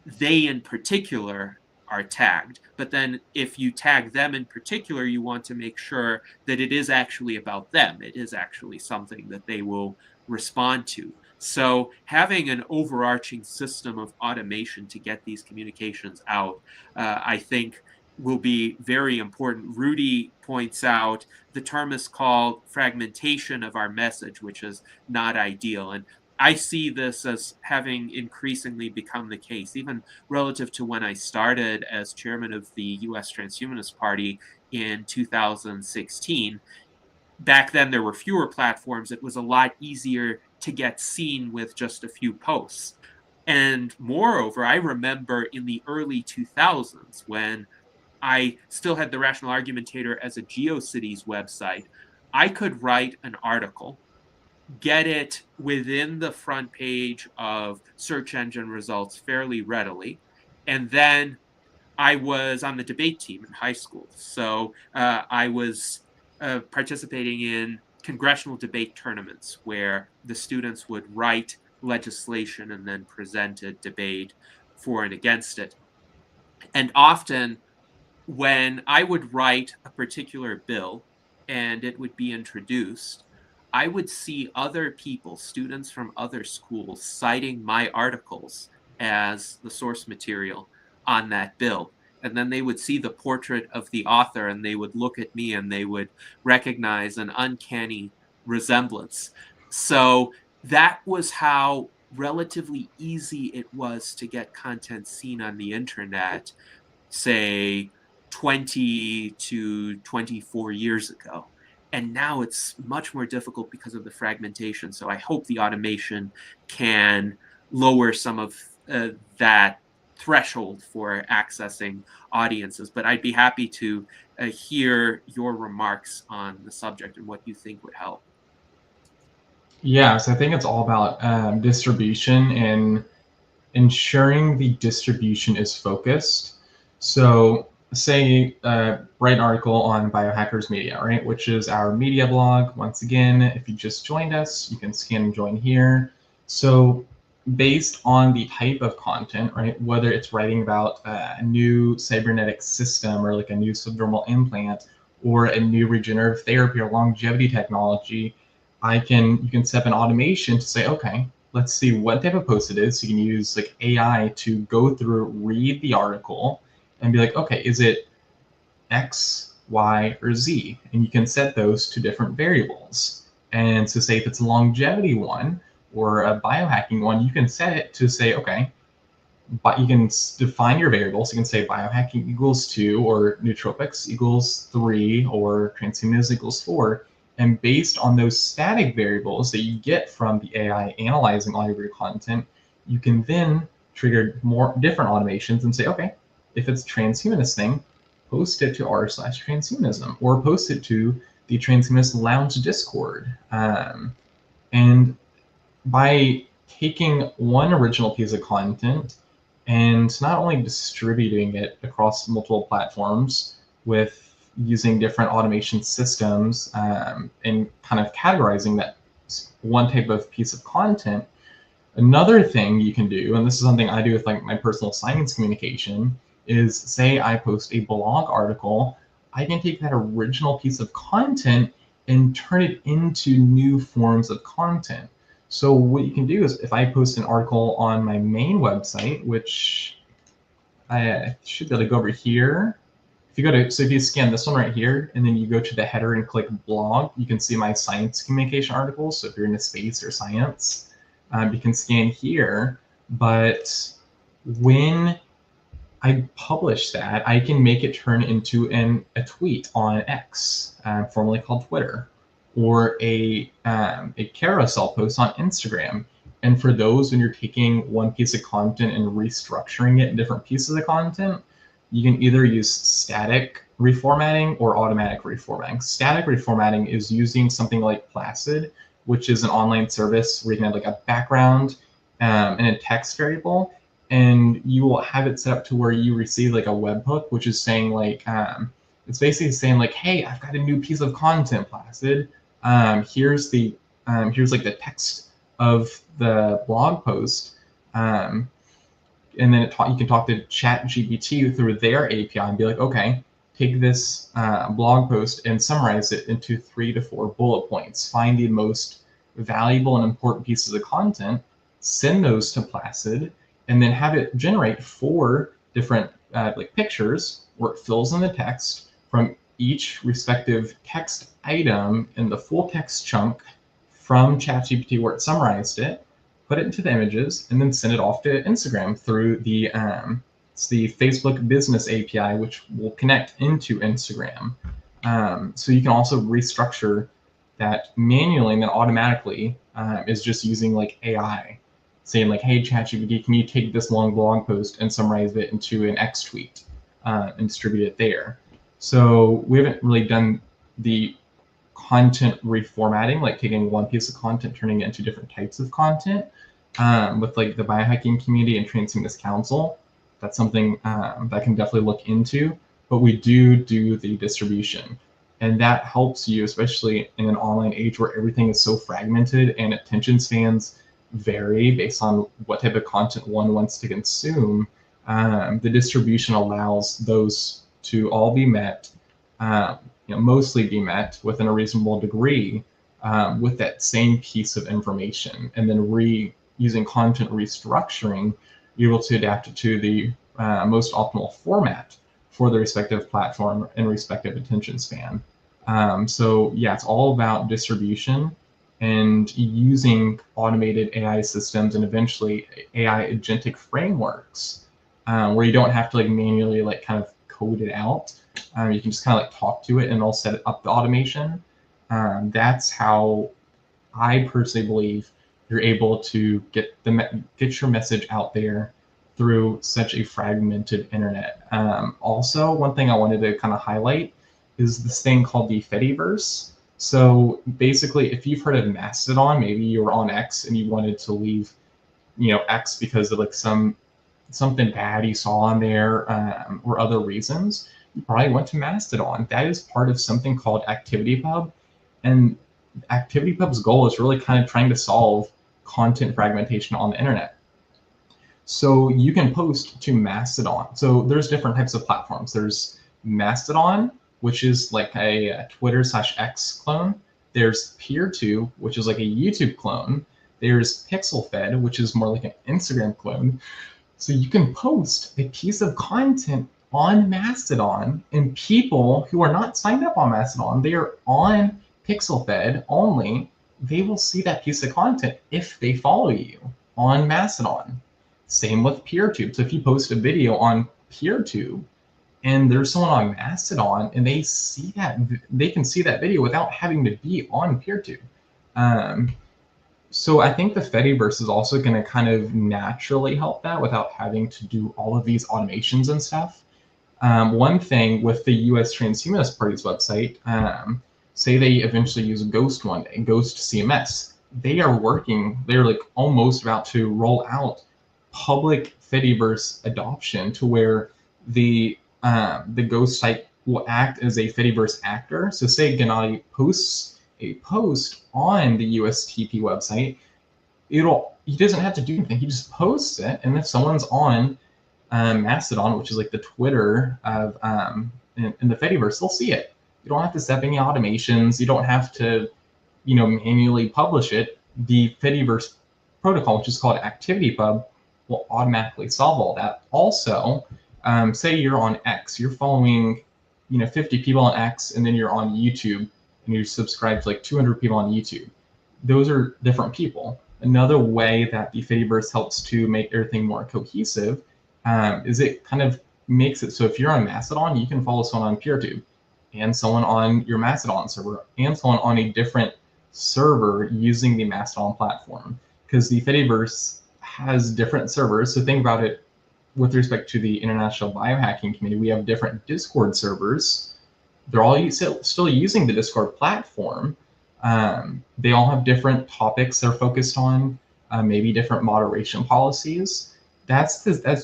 S1: they in particular are tagged. But then if you tag them in particular, you want to make sure that it is actually about them. It is actually something that they will respond to. So having an overarching system of automation to get these communications out, I think will be very important. Rudy points out the term is called fragmentation of our message, which is not ideal. And I see this as having increasingly become the case, even relative to when I started as chairman of the US Transhumanist Party in 2016. Back then, there were fewer platforms. It was a lot easier to get seen with just a few posts. And moreover, I remember in the early 2000s when I still had the Rational Argumentator as a GeoCities website, I could write an article, get it within the front page of search engine results fairly readily. And then I was on the debate team in high school. So I was participating in congressional debate tournaments where the students would write legislation and then present a debate for and against it. And often when I would write a particular bill and it would be introduced, I would see other people, students from other schools, citing my articles as the source material on that bill. And then they would see the portrait of the author and they would look at me and they would recognize an uncanny resemblance. So that was how relatively easy it was to get content seen on the internet, say 20 to 24 years ago. And now it's much more difficult because of the fragmentation. So I hope the automation can lower some of that threshold for accessing audiences. But I'd be happy to hear your remarks on the subject and what you think would help.
S2: Yeah, so I think it's all about distribution and ensuring the distribution is focused. So say write an article on Biohackers Media, right, which is our media blog. Once again, if you just joined us, you can scan and join here. So based on the type of content, right, whether it's writing about a new cybernetic system or like a new subdermal implant or a new regenerative therapy or longevity technology, you can set up an automation to say, okay, let's see what type of post it is. So you can use like AI to go through, read the article and be like, okay, is it X, Y, or Z? And you can set those to different variables. And so say if it's a longevity one or a biohacking one, you can set it to say, okay, but you can define your variables. You can say biohacking equals 2 or nootropics equals 3 or transhumanism equals 4. And based on those static variables that you get from the AI analyzing all of your content, you can then trigger more different automations and say, okay, if it's transhumanist thing, post it to r/transhumanism or post it to the Transhumanist Lounge Discord. And by taking one original piece of content and not only distributing it across multiple platforms, with using different automation systems and kind of categorizing that one type of piece of content. Another thing you can do, and this is something I do with like my personal science communication, is say I post a blog article, I can take that original piece of content and turn it into new forms of content. So what you can do is if I post an article on my main website, which I should be able to go over here. If you go to, so if you scan this one right here, and then you go to the header and click blog, you can see my science communication articles. So if you're into space or science, you can scan here. But when I publish that, I can make it turn into a tweet on X, formerly called Twitter, or a carousel post on Instagram. And for those, when you're taking one piece of content and restructuring it in different pieces of content, you can either use static reformatting or automatic reformatting. Static reformatting is using something like Placid, which is an online service where you can have like a background and a text variable, and you will have it set up to where you receive like a webhook, which is saying like, it's basically saying like, hey, I've got a new piece of content, Placid. Here's like the text of the blog post, and then you can talk to ChatGPT through their API and be like, okay, take this blog post and summarize it into 3 to 4 bullet points. Find the most valuable and important pieces of content, send those to Placid, and then have it generate 4 different like pictures where it fills in the text from each respective text item in the full text chunk from ChatGPT where it summarized it, put it into the images, and then send it off to Instagram through the it's the Facebook Business API, which will connect into Instagram. So you can also restructure that manually, and then automatically is just using like AI, saying like, hey, ChatGPT, can you take this long blog post and summarize it into an X tweet and distribute it there? So we haven't really done the content reformatting, like taking one piece of content, turning it into different types of content with like the biohacking community and Transhumanist Council. That's something that I can definitely look into, but we do the distribution. And that helps you, especially in an online age where everything is so fragmented and attention spans vary based on what type of content one wants to consume. The distribution allows those to all be met, mostly be met within a reasonable degree with that same piece of information. And then using content restructuring, you're able to adapt it to the most optimal format for the respective platform and respective attention span. So yeah, it's all about distribution and using automated AI systems and eventually AI agentic frameworks where you don't have to like manually like kind of code it out. You can just kind of like talk to it and it'll set up the automation. That's how I personally believe you're able to get your message out there through such a fragmented internet. Also, one thing I wanted to kind of highlight is this thing called the Fediverse. So basically, if you've heard of Mastodon, maybe you were on X and you wanted to leave, X because of like something bad you saw on there or other reasons, you probably went to Mastodon. That is part of something called ActivityPub, and ActivityPub's goal is really kind of trying to solve content fragmentation on the internet. So you can post to Mastodon. So there's different types of platforms. There's Mastodon, which is like a Twitter/X clone. There's PeerTube, which is like a YouTube clone. There's PixelFed, which is more like an Instagram clone. So you can post a piece of content on Mastodon, and people who are not signed up on Mastodon, they are on PixelFed only, they will see that piece of content if they follow you on Mastodon. Same with PeerTube. So if you post a video on PeerTube and there's someone on Mastodon and they see that, they can see that video without having to be on PeerTube. So I think the Fediverse is also going to kind of naturally help that without having to do all of these automations and stuff. One thing with the US Transhumanist Party's website, say they eventually use Ghost one day, Ghost CMS. They're like almost about to roll out public Fediverse adoption to where the Ghost site will act as a Fediverse actor. So say Gennady posts a post on the USTP website, he doesn't have to do anything. He just posts it, and if someone's on Mastodon, which is like the Twitter of in the Fediverse, they'll see it. You don't have to set up any automations. You don't have to, manually publish it. The Fediverse protocol, which is called ActivityPub, will automatically solve all that. Also, say you're on X, you're following, 50 people on X, and then you're on YouTube, and you subscribe to like 200 people on YouTube. Those are different people. Another way that the Fediverse helps to make everything more cohesive is it kind of makes it so if you're on Mastodon, you can follow someone on PeerTube, and someone on your Mastodon server, and someone on a different server using the Mastodon platform, because the Fediverse has different servers. So think about it with respect to the International Biohacking Community. We have different Discord servers. They're all still using the Discord platform. They all have different topics they're focused on, maybe different moderation policies. That's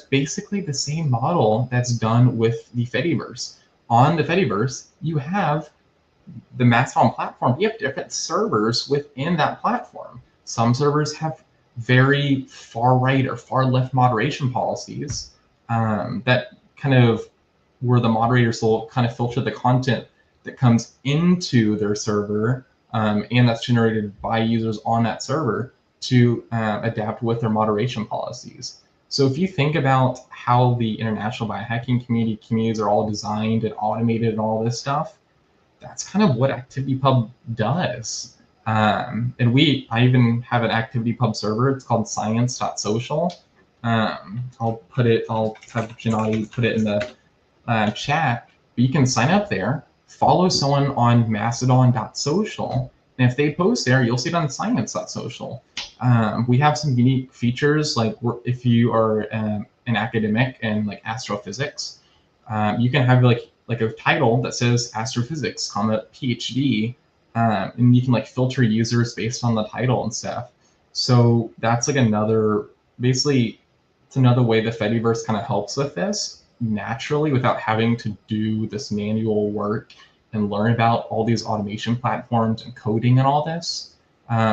S2: basically the same model that's done with the Fediverse. On the Fediverse, you have the Mastodon platform. You have different servers within that platform. Some servers have very far right or far left moderation policies that kind of where the moderators will kind of filter the content that comes into their server and that's generated by users on that server to adapt with their moderation policies. So if you think about how the International Biohacking communities are all designed and automated and all this stuff, that's kind of what ActivityPub does. And I even have an ActivityPub server. It's called science.social. I'll have Gennady put it in the chat. But you can sign up there, follow someone on mastodon.social, and if they post there, you'll see it on science.social. We have some unique features, like if you are an academic in like astrophysics, you can have like a title that says astrophysics, PhD, and you can like filter users based on the title and stuff. So that's like basically it's another way the Fediverse kind of helps with this naturally without having to do this manual work and learn about all these automation platforms and coding and all this.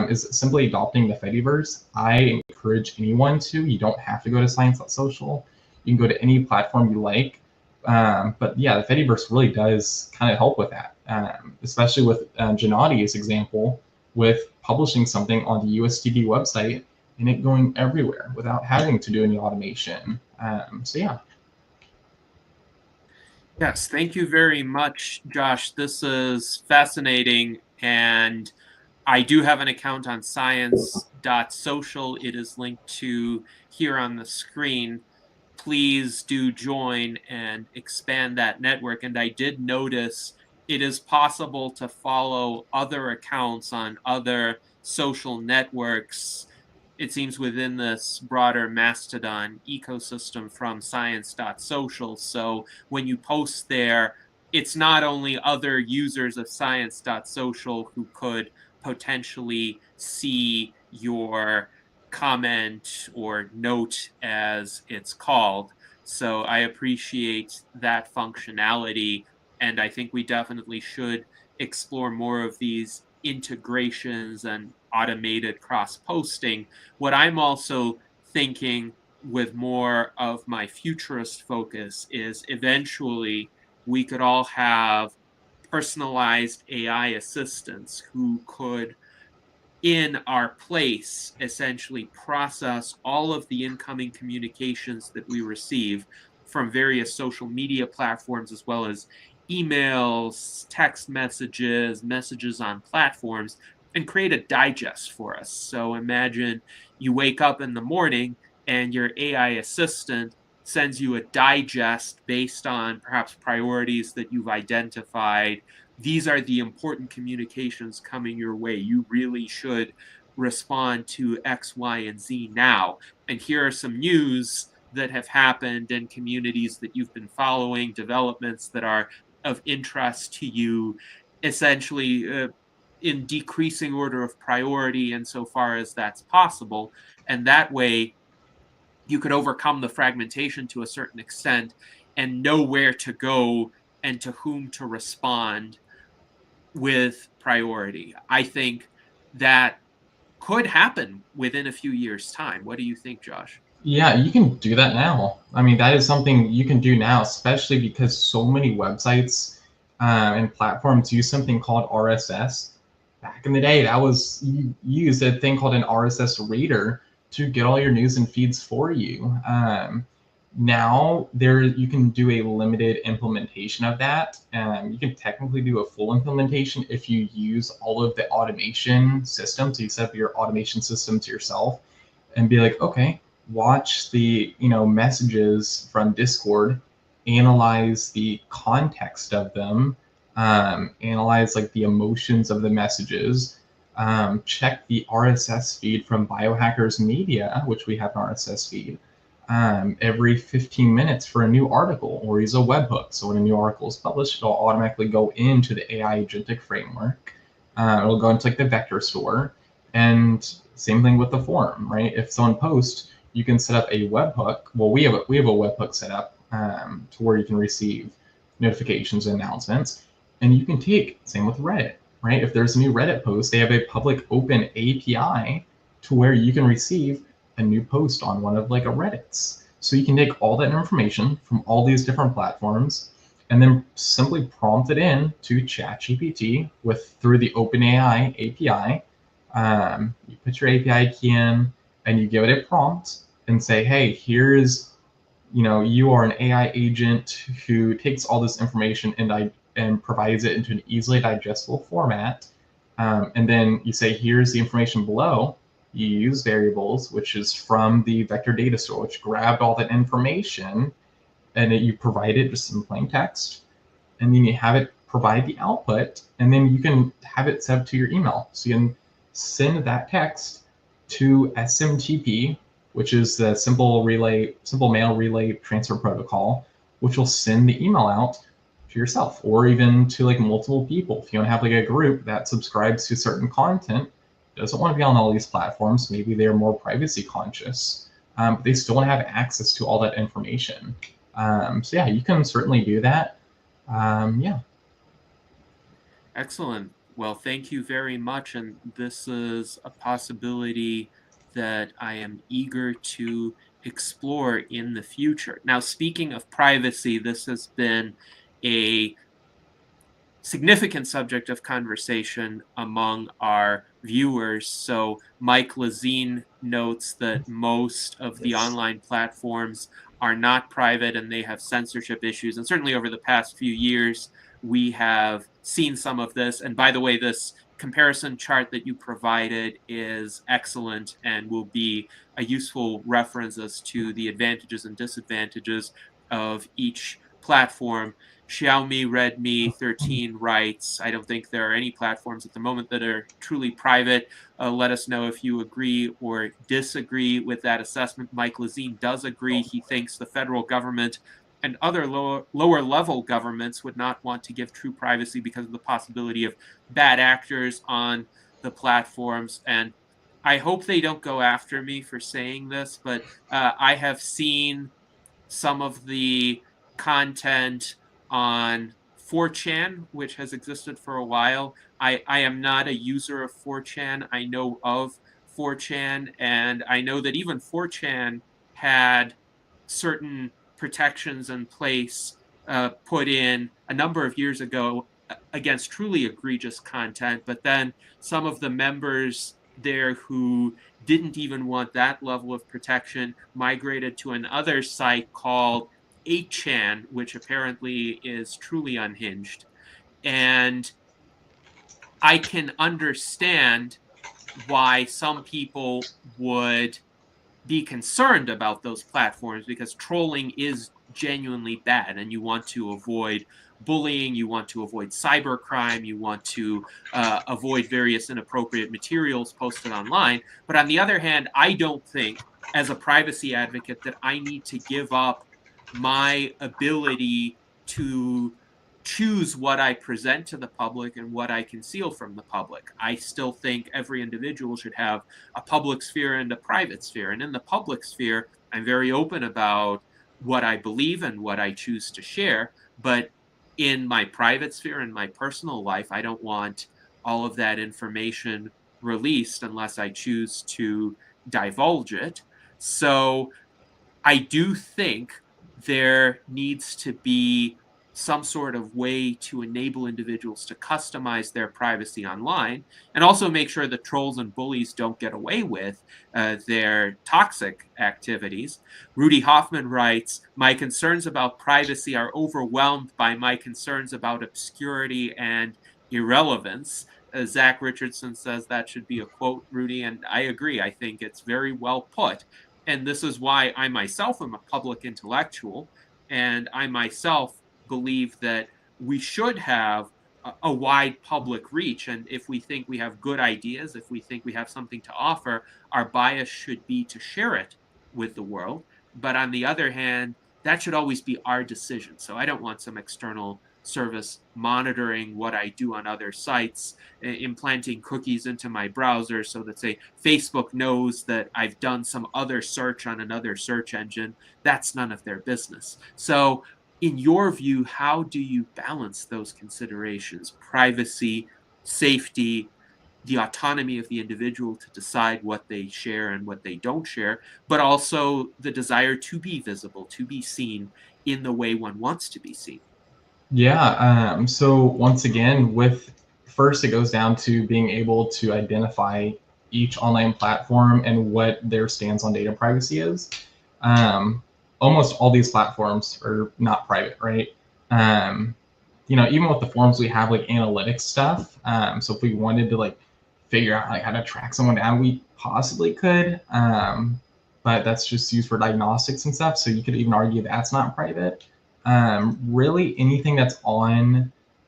S2: Is simply adopting the Fediverse. I encourage anyone to. You don't have to go to science.social. You can go to any platform you like. But yeah, the Fediverse really does kind of help with that, especially with Gennady's example with publishing something on the USTD website and it going everywhere without having to do any automation. So yeah.
S1: Yes, thank you very much, Josh. This is fascinating, and I do have an account on science.social. It is linked to here on the screen. Please do join and expand that network. And I did notice it is possible to follow other accounts on other social networks, it seems, within this broader Mastodon ecosystem from science.social. So when you post there, it's not only other users of science.social who could potentially see your comment or note, as it's called. So I appreciate that functionality, and I think we definitely should explore more of these integrations and automated cross-posting. What I'm also thinking with more of my futurist focus is eventually we could all have personalized AI assistants who could, in our place, essentially process all of the incoming communications that we receive from various social media platforms, as well as emails, text messages, messages on platforms, and create a digest for us. So imagine you wake up in the morning and your AI assistant sends you a digest based on perhaps priorities that you've identified. These are the important communications coming your way. You really should respond to X, Y, and Z now. And here are some news that have happened in communities that you've been following, developments that are of interest to you, essentially in decreasing order of priority insofar as that's possible. And that way, you could overcome the fragmentation to a certain extent and know where to go and to whom to respond with priority. I think that could happen within a few years' time. What do you think, Josh?
S2: Yeah, you can do that now. I mean, that is something you can do now, especially because so many websites and platforms use something called RSS. Back in the day, that was you used a thing called an RSS reader to get all your news and feeds for you. Now you can do a limited implementation of that. You can technically do a full implementation if you use all of the automation systems. So you set up your automation systems yourself and be like, okay, watch the messages from Discord, analyze the context of them, analyze like the emotions of the messages, check the RSS feed from Biohackers Media, which we have an RSS feed, every 15 minutes for a new article, or use a webhook. So when a new article is published, it'll automatically go into the AI agentic framework. It'll go into like the vector store, and same thing with the forum, right? If someone posts, you can set up a webhook. Well, we have a webhook set up to where you can receive notifications and announcements, and you can take, same with Reddit, right? If there's a new Reddit post, they have a public open API to where you can receive a new post on one of like a Reddit's. So you can take all that information from all these different platforms and then simply prompt it in to ChatGPT through the OpenAI API. You put your API key in and you give it a prompt and say, hey, here's, you are an AI agent who takes all this information and provides it into an easily digestible format. And then you say, here's the information below. You use variables, which is from the vector data store, which grabbed all that information, and you provide it just in plain text. And then you have it provide the output, and then you can have it set up to your email. So you can send that text to SMTP, which is the simple mail relay transfer protocol, which will send the email out to yourself, or even to like multiple people. If you want to have like a group that subscribes to certain content, doesn't want to be on all these platforms, maybe they're more privacy conscious, but they still want to have access to all that information. So yeah, you can certainly do that. Yeah.
S1: Excellent. Well, thank you very much. And this is a possibility that I am eager to explore in the future. Now, speaking of privacy, this has been a significant subject of conversation among our viewers. So Mike Lazine notes that most of the online platforms are not private and they have censorship issues. And certainly over the past few years, we have seen some of this. And by the way, this comparison chart that you provided is excellent and will be a useful reference as to the advantages and disadvantages of each platform. Xiaomi Redmi 13 writes, I don't think there are any platforms at the moment that are truly private. Let us know if you agree or disagree with that assessment. Mike Lazine does agree. He thinks the federal government and other lower level governments would not want to give true privacy because of the possibility of bad actors on the platforms. And I hope they don't go after me for saying this, but I have seen some of the content on 4chan, which has existed for a while. I am not a user of 4chan. I know of 4chan, and I know that even 4chan had certain protections in place put in a number of years ago against truly egregious content, but then some of the members there who didn't even want that level of protection migrated to another site called 8chan, which apparently is truly unhinged. And I can understand why some people would be concerned about those platforms because trolling is genuinely bad and you want to avoid bullying, you want to avoid cybercrime, you want to avoid various inappropriate materials posted online. But on the other hand, I don't think as a privacy advocate that I need to give up my ability to choose what I present to the public and what I conceal from the public. I still think every individual should have a public sphere and a private sphere. And in the public sphere, I'm very open about what I believe and what I choose to share. But in my private sphere, in my personal life, I don't want all of that information released unless I choose to divulge it. So I do think there needs to be some sort of way to enable individuals to customize their privacy online and also make sure that trolls and bullies don't get away with their toxic activities. Rudy Hoffman writes, "My concerns about privacy are overwhelmed by my concerns about obscurity and irrelevance." Zach Richardson says that should be a quote, Rudy, and I agree. I think it's very well put. And this is why I myself am a public intellectual, and I myself believe that we should have a wide public reach. And if we think we have good ideas, if we think we have something to offer, our bias should be to share it with the world. But on the other hand, that should always be our decision. So I don't want some external service monitoring what I do on other sites, implanting cookies into my browser so that, say, Facebook knows that I've done some other search on another search engine. That's none of their business. So in your view, how do you balance those considerations? Privacy, safety, the autonomy of the individual to decide what they share and what they don't share, but also the desire to be visible, to be seen in the way one wants to be seen.
S2: Yeah. So once again, first it goes down to being able to identify each online platform and what their stance on data privacy is. Almost all these platforms are not private, right? Even with the forums we have like analytics stuff. So if we wanted to like figure out like how to track someone down, we possibly could. But that's just used for diagnostics and stuff. So you could even argue that's not private. Really anything that's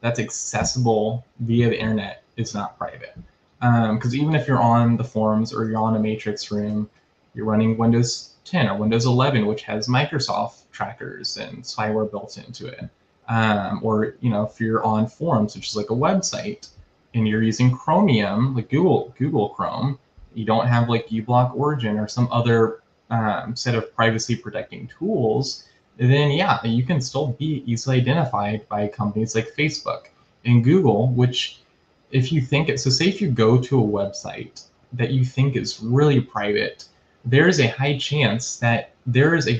S2: accessible via the internet is not private. Because even if you're on the forums or you're on a matrix room, you're running Windows 10 or Windows 11, which has Microsoft trackers and spyware built into it. Or if you're on forums, which is like a website, and you're using Chromium, like Google Chrome, you don't have like uBlock Origin or some other set of privacy protecting tools, then yeah, you can still be easily identified by companies like Facebook and Google, which if you think it, so say if you go to a website that you think is really private, there is a high chance that there is a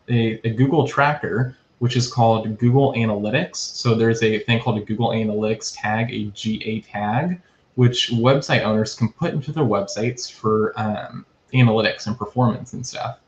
S2: Google tracker, which is called Google Analytics. So there's a thing called a Google Analytics tag, a GA tag, which website owners can put into their websites for analytics and performance and stuff.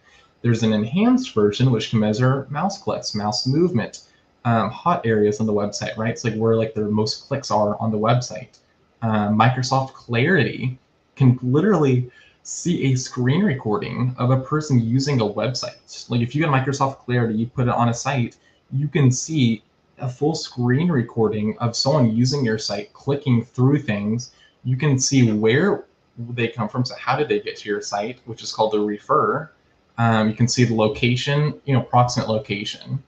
S2: There's an enhanced version which can measure mouse clicks, mouse movement, hot areas on the website, right? It's like where like the most clicks are on the website. Microsoft Clarity can literally see a screen recording of a person using a website. Like if you get Microsoft Clarity, you put it on a site, you can see a full screen recording of someone using your site, clicking through things. You can see where they come from. So how did they get to your site, which is called the refer. You can see the location, approximate location.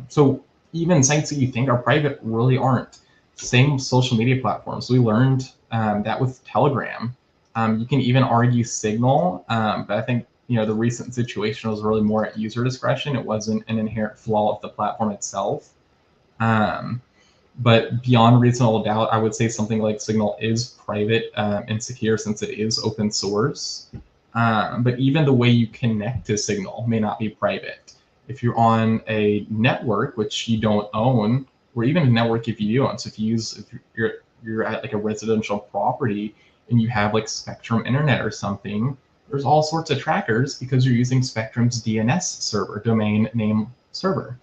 S2: So even sites that you think are private really aren't. Same social media platforms. We learned that with Telegram. You can even argue Signal, but I think the recent situation was really more at user discretion. It wasn't an inherent flaw of the platform itself. But beyond reasonable doubt, I would say something like Signal is private and secure since it is open source. But even the way you connect to Signal may not be private. If you're on a network which you don't own, or even a network if you do own, so if you're at like a residential property and you have like Spectrum Internet or something, there's all sorts of trackers because you're using Spectrum's DNS server, domain name server.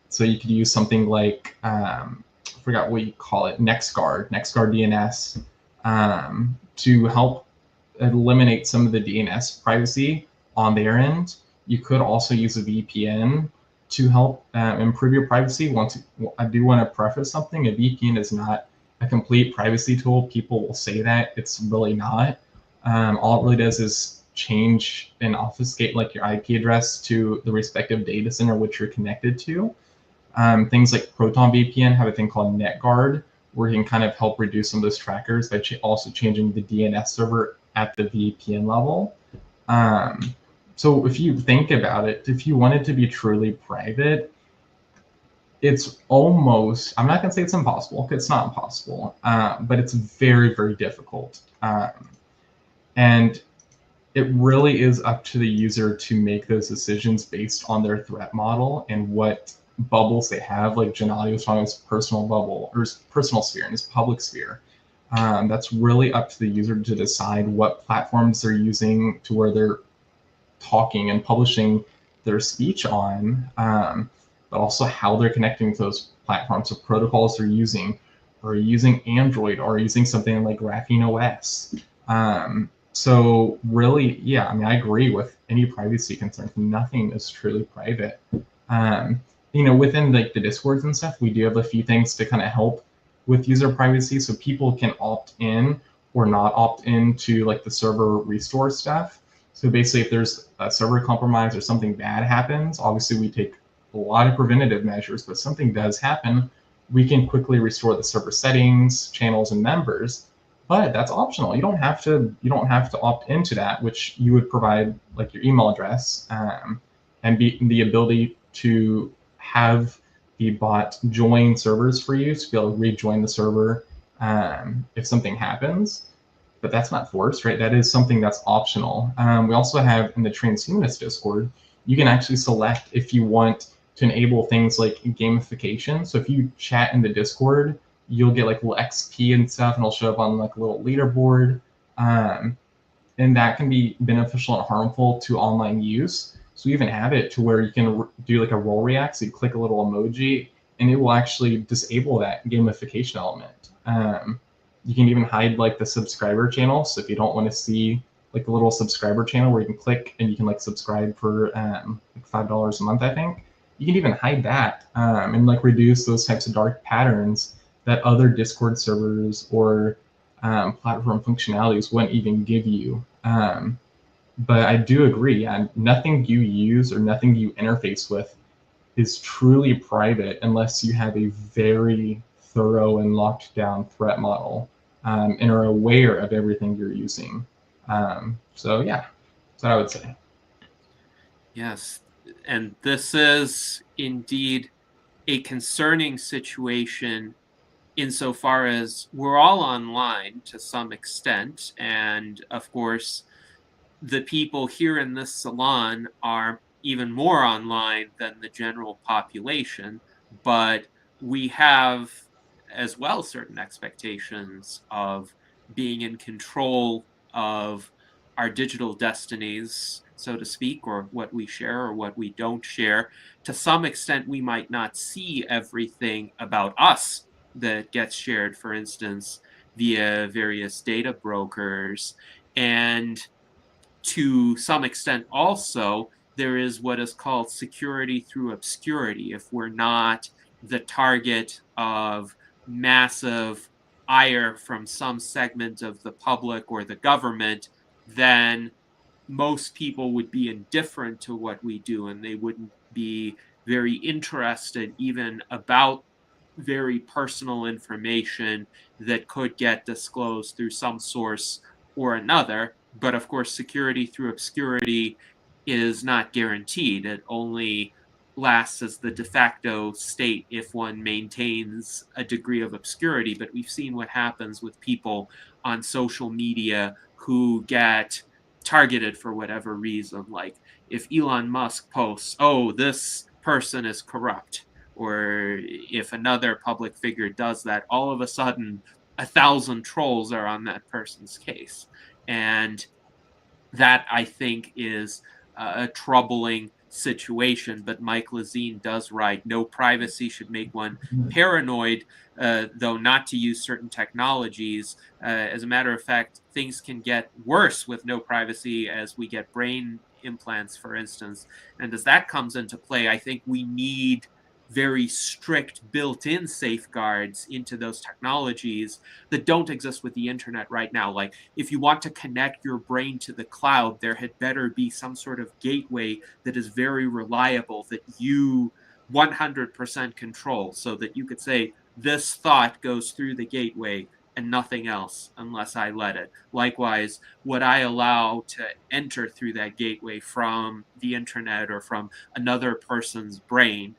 S2: So you could use something like, I forgot what you call it, NextGuard DNS, to help eliminate some of the DNS privacy on their end. You could also use a VPN to help improve your privacy. I do want to preface something. A VPN is not a complete privacy tool. People will say that. It's really not. All it really does is change and obfuscate like your IP address to the respective data center which you're connected to. Things like Proton VPN have a thing called NetGuard, where you can kind of help reduce some of those trackers by also changing the DNS server at the VPN level. So if you think about it, if you want it to be truly private, it's almost, I'm not going to say it's impossible, because it's not impossible, but it's very, very difficult. And it really is up to the user to make those decisions based on their threat model and what bubbles they have. Like Gennady was talking about his personal bubble or his personal sphere and his public sphere. That's really up to the user to decide what platforms they're using to where they're talking and publishing their speech on, but also how they're connecting to those platforms, so protocols they're using, or using Android, or using something like Graphene OS. So really, yeah, I mean, I agree with any privacy concerns. Nothing is truly private. Within like the Discords and stuff, we do have a few things to kind of help with user privacy, so people can opt in or not opt into like the server restore stuff. So basically, if there's a server compromise or something bad happens, obviously we take a lot of preventative measures, but something does happen, we can quickly restore the server settings, channels, and members. But that's optional. You don't have to opt into that, which you would provide like your email address, and the ability to have the bot join servers for you to be able to rejoin the server if something happens. But that's not forced, right? That is something that's optional. We also have in the Transhumanist Discord, you can actually select if you want to enable things like gamification. So if you chat in the Discord, you'll get like little XP and stuff, and it'll show up on like a little leaderboard. And that can be beneficial and harmful to online use. So we even have it to where you can do like a role react. So you click a little emoji, and it will actually disable that gamification element. You can even hide like the subscriber channel. So if you don't want to see like a little subscriber channel where you can click and you can like subscribe for like $5 a month, I think, you can even hide that and like reduce those types of dark patterns that other Discord servers or platform functionalities wouldn't even give you. But I do agree, nothing you use or nothing you interface with is truly private unless you have a very thorough and locked down threat model and are aware of everything you're using. So yeah, that's what I would say.
S1: Yes, and this is indeed a concerning situation insofar as we're all online to some extent, and of course, the people here in this salon are even more online than the general population, but we have as well certain expectations of being in control of our digital destinies, so to speak, or what we share or what we don't share. To some extent, we might not see everything about us that gets shared, for instance, via various data brokers. And to some extent also, there is what is called security through obscurity. If we're not the target of massive ire from some segment of the public or the government, then most people would be indifferent to what we do, and they wouldn't be very interested even about very personal information that could get disclosed through some source or another. But of course, security through obscurity is not guaranteed. It only lasts as the de facto state if one maintains a degree of obscurity. But we've seen what happens with people on social media who get targeted for whatever reason. Like if Elon Musk posts, oh, this person is corrupt, or if another public figure does that, all of a sudden 1,000 trolls are on that person's case. And that, I think, is a troubling situation. But Mike Lezine does write, no privacy should make one paranoid, though not to use certain technologies. As a matter of fact, things can get worse with no privacy as we get brain implants, for instance. And as that comes into play, I think we need very strict built-in safeguards into those technologies that don't exist with the internet right now. Like if you want to connect your brain to the cloud, there had better be some sort of gateway that is very reliable, that you 100% control, so that you could say this thought goes through the gateway and nothing else unless I let it. Likewise, what I allow to enter through that gateway from the internet or from another person's brain.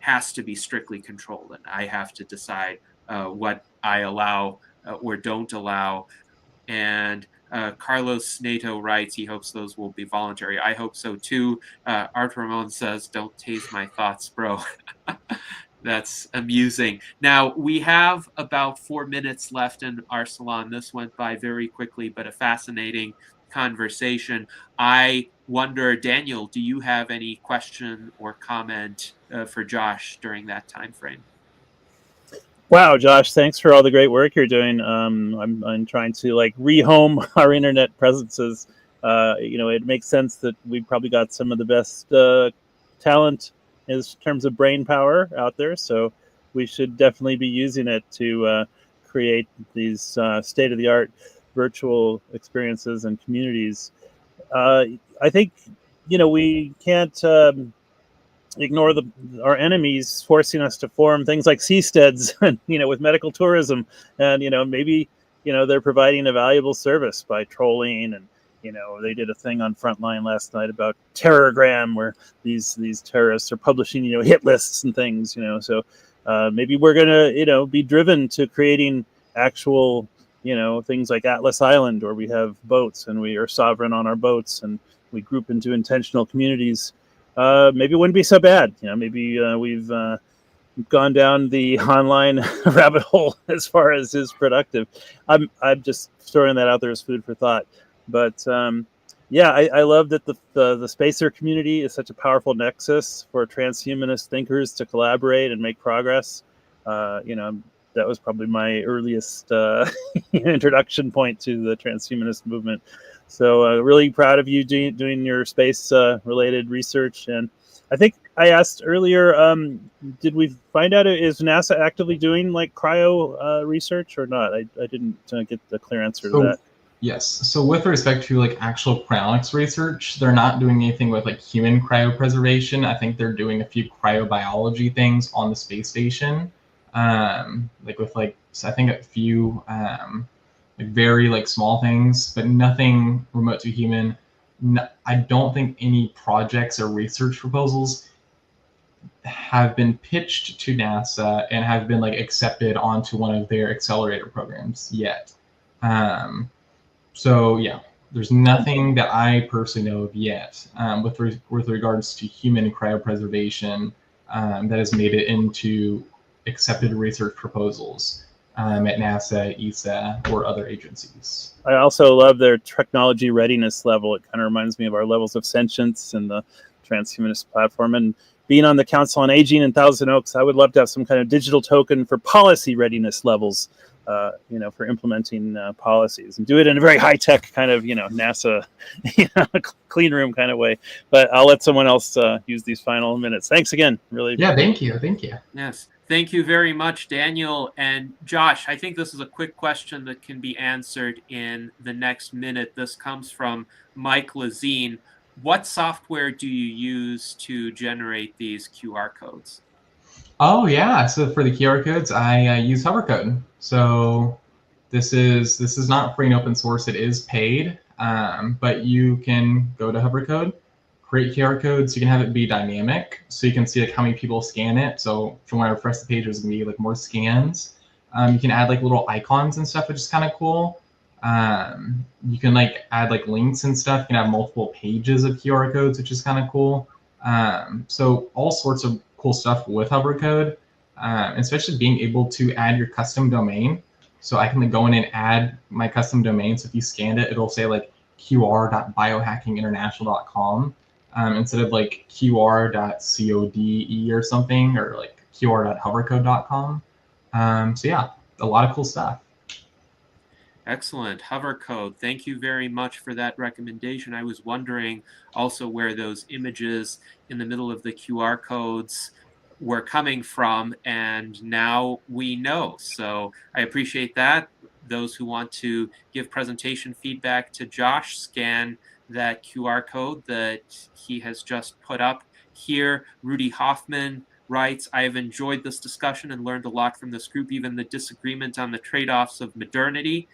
S1: has to be strictly controlled, and I have to decide what I allow or don't allow. And Carlos Nato writes he hopes those will be voluntary. I hope so too. Art Ramon says, "Don't tase my thoughts, bro." That's amusing. Now, we have about 4 minutes left in our salon. This went by very quickly, but a fascinating conversation. I wonder, Daniel, do you have any question or comment for Josh during that time frame?
S4: Wow, Josh, thanks for all the great work you're doing. I'm trying to like rehome our internet presences. It makes sense that we've probably got some of the best talent in terms of brain power out there. So we should definitely be using it to create these state-of-the-art virtual experiences and communities. I think, we can't ignore our enemies forcing us to form things like seasteads, and with medical tourism, and maybe they're providing a valuable service by trolling, and they did a thing on Frontline last night about Terrorgram, where these terrorists are publishing hit lists and things. So maybe we're gonna be driven to creating actual things like Atlas Island, where we have boats and we are sovereign on our boats and we group into intentional communities. Maybe it wouldn't be so bad. Maybe we've gone down the online rabbit hole as far as is productive. I'm just throwing that out there as food for thought. But I love that the spacer community is such a powerful nexus for transhumanist thinkers to collaborate and make progress. That was probably my earliest introduction point to the transhumanist movement. So really proud of you doing your space-related research. And I think I asked earlier, did we find out, is NASA actively doing like cryo research or not? I didn't get the clear answer to that.
S2: Yes. So with respect to like actual cryonics research, they're not doing anything with like human cryopreservation. I think they're doing a few cryobiology things on the space station, like with like, so I think a few like very like small things, but nothing remote to human. I don't think any projects or research proposals have been pitched to NASA and have been like accepted onto one of their accelerator programs yet. So yeah, there's nothing that I personally know of yet with regards to human cryopreservation that has made it into accepted research proposals at NASA, ESA, or other agencies.
S4: I also love their technology readiness level. It kind of reminds me of our levels of sentience in the transhumanist platform. And being on the Council on Aging in Thousand Oaks, I would love to have some kind of digital token for policy readiness levels, for implementing policies, and do it in a very high-tech kind of, NASA, clean room kind of way. But I'll let someone else use these final minutes. Thanks again. Really.
S2: Yeah, thank you.
S1: Yes. Thank you very much, Daniel. And Josh, I think this is a quick question that can be answered in the next minute. This comes from Mike Lazine. What software do you use to generate these QR codes?
S2: Oh yeah, so for the QR codes, I use HoverCode. So this is not free and open source. It is paid, but you can go to HoverCode, create QR codes. You can have it be dynamic, so you can see like how many people scan it. So from when I refresh the page, there's gonna be like more scans. You can add like little icons and stuff, which is kind of cool. You can like add like links and stuff. You can have multiple pages of QR codes, which is kind of cool. So all sorts of cool stuff with HoverCode, especially being able to add your custom domain. So I can like go in and add my custom domain. So if you scanned it, it'll say like qr.biohackinginternational.com instead of like qr.code or something, or like qr.hovercode.com. So yeah, a lot of cool stuff.
S1: Excellent. HoverCode. Thank you very much for that recommendation. I was wondering also where those images in the middle of the QR codes were coming from, and now we know. So I appreciate that. Those who want to give presentation feedback to Josh, scan that QR code that he has just put up here. Rudy Hoffman writes, I have enjoyed this discussion and learned a lot from this group, even the disagreement on the trade-offs of modernity.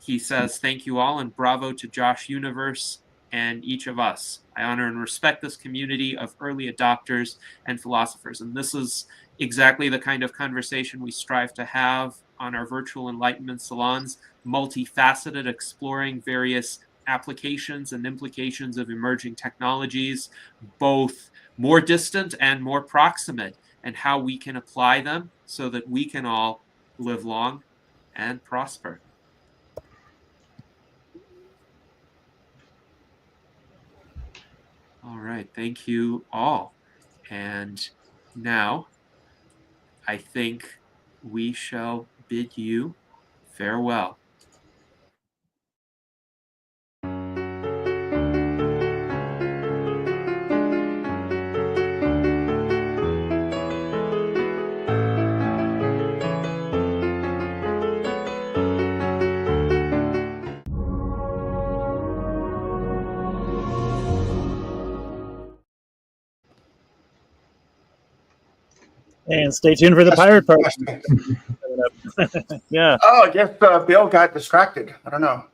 S1: He says, thank you all and bravo to Josh Universe. and each of us. I honor and respect this community of early adopters and philosophers. And this is exactly the kind of conversation we strive to have on our virtual Enlightenment salons, multifaceted, exploring various applications and implications of emerging technologies, both more distant and more proximate, and how we can apply them so that we can all live long and prosper. All right, thank you all. And now I think we shall bid you farewell.
S4: And stay tuned for the pirate party. Yeah.
S3: Oh, I guess Bill got distracted. I don't know.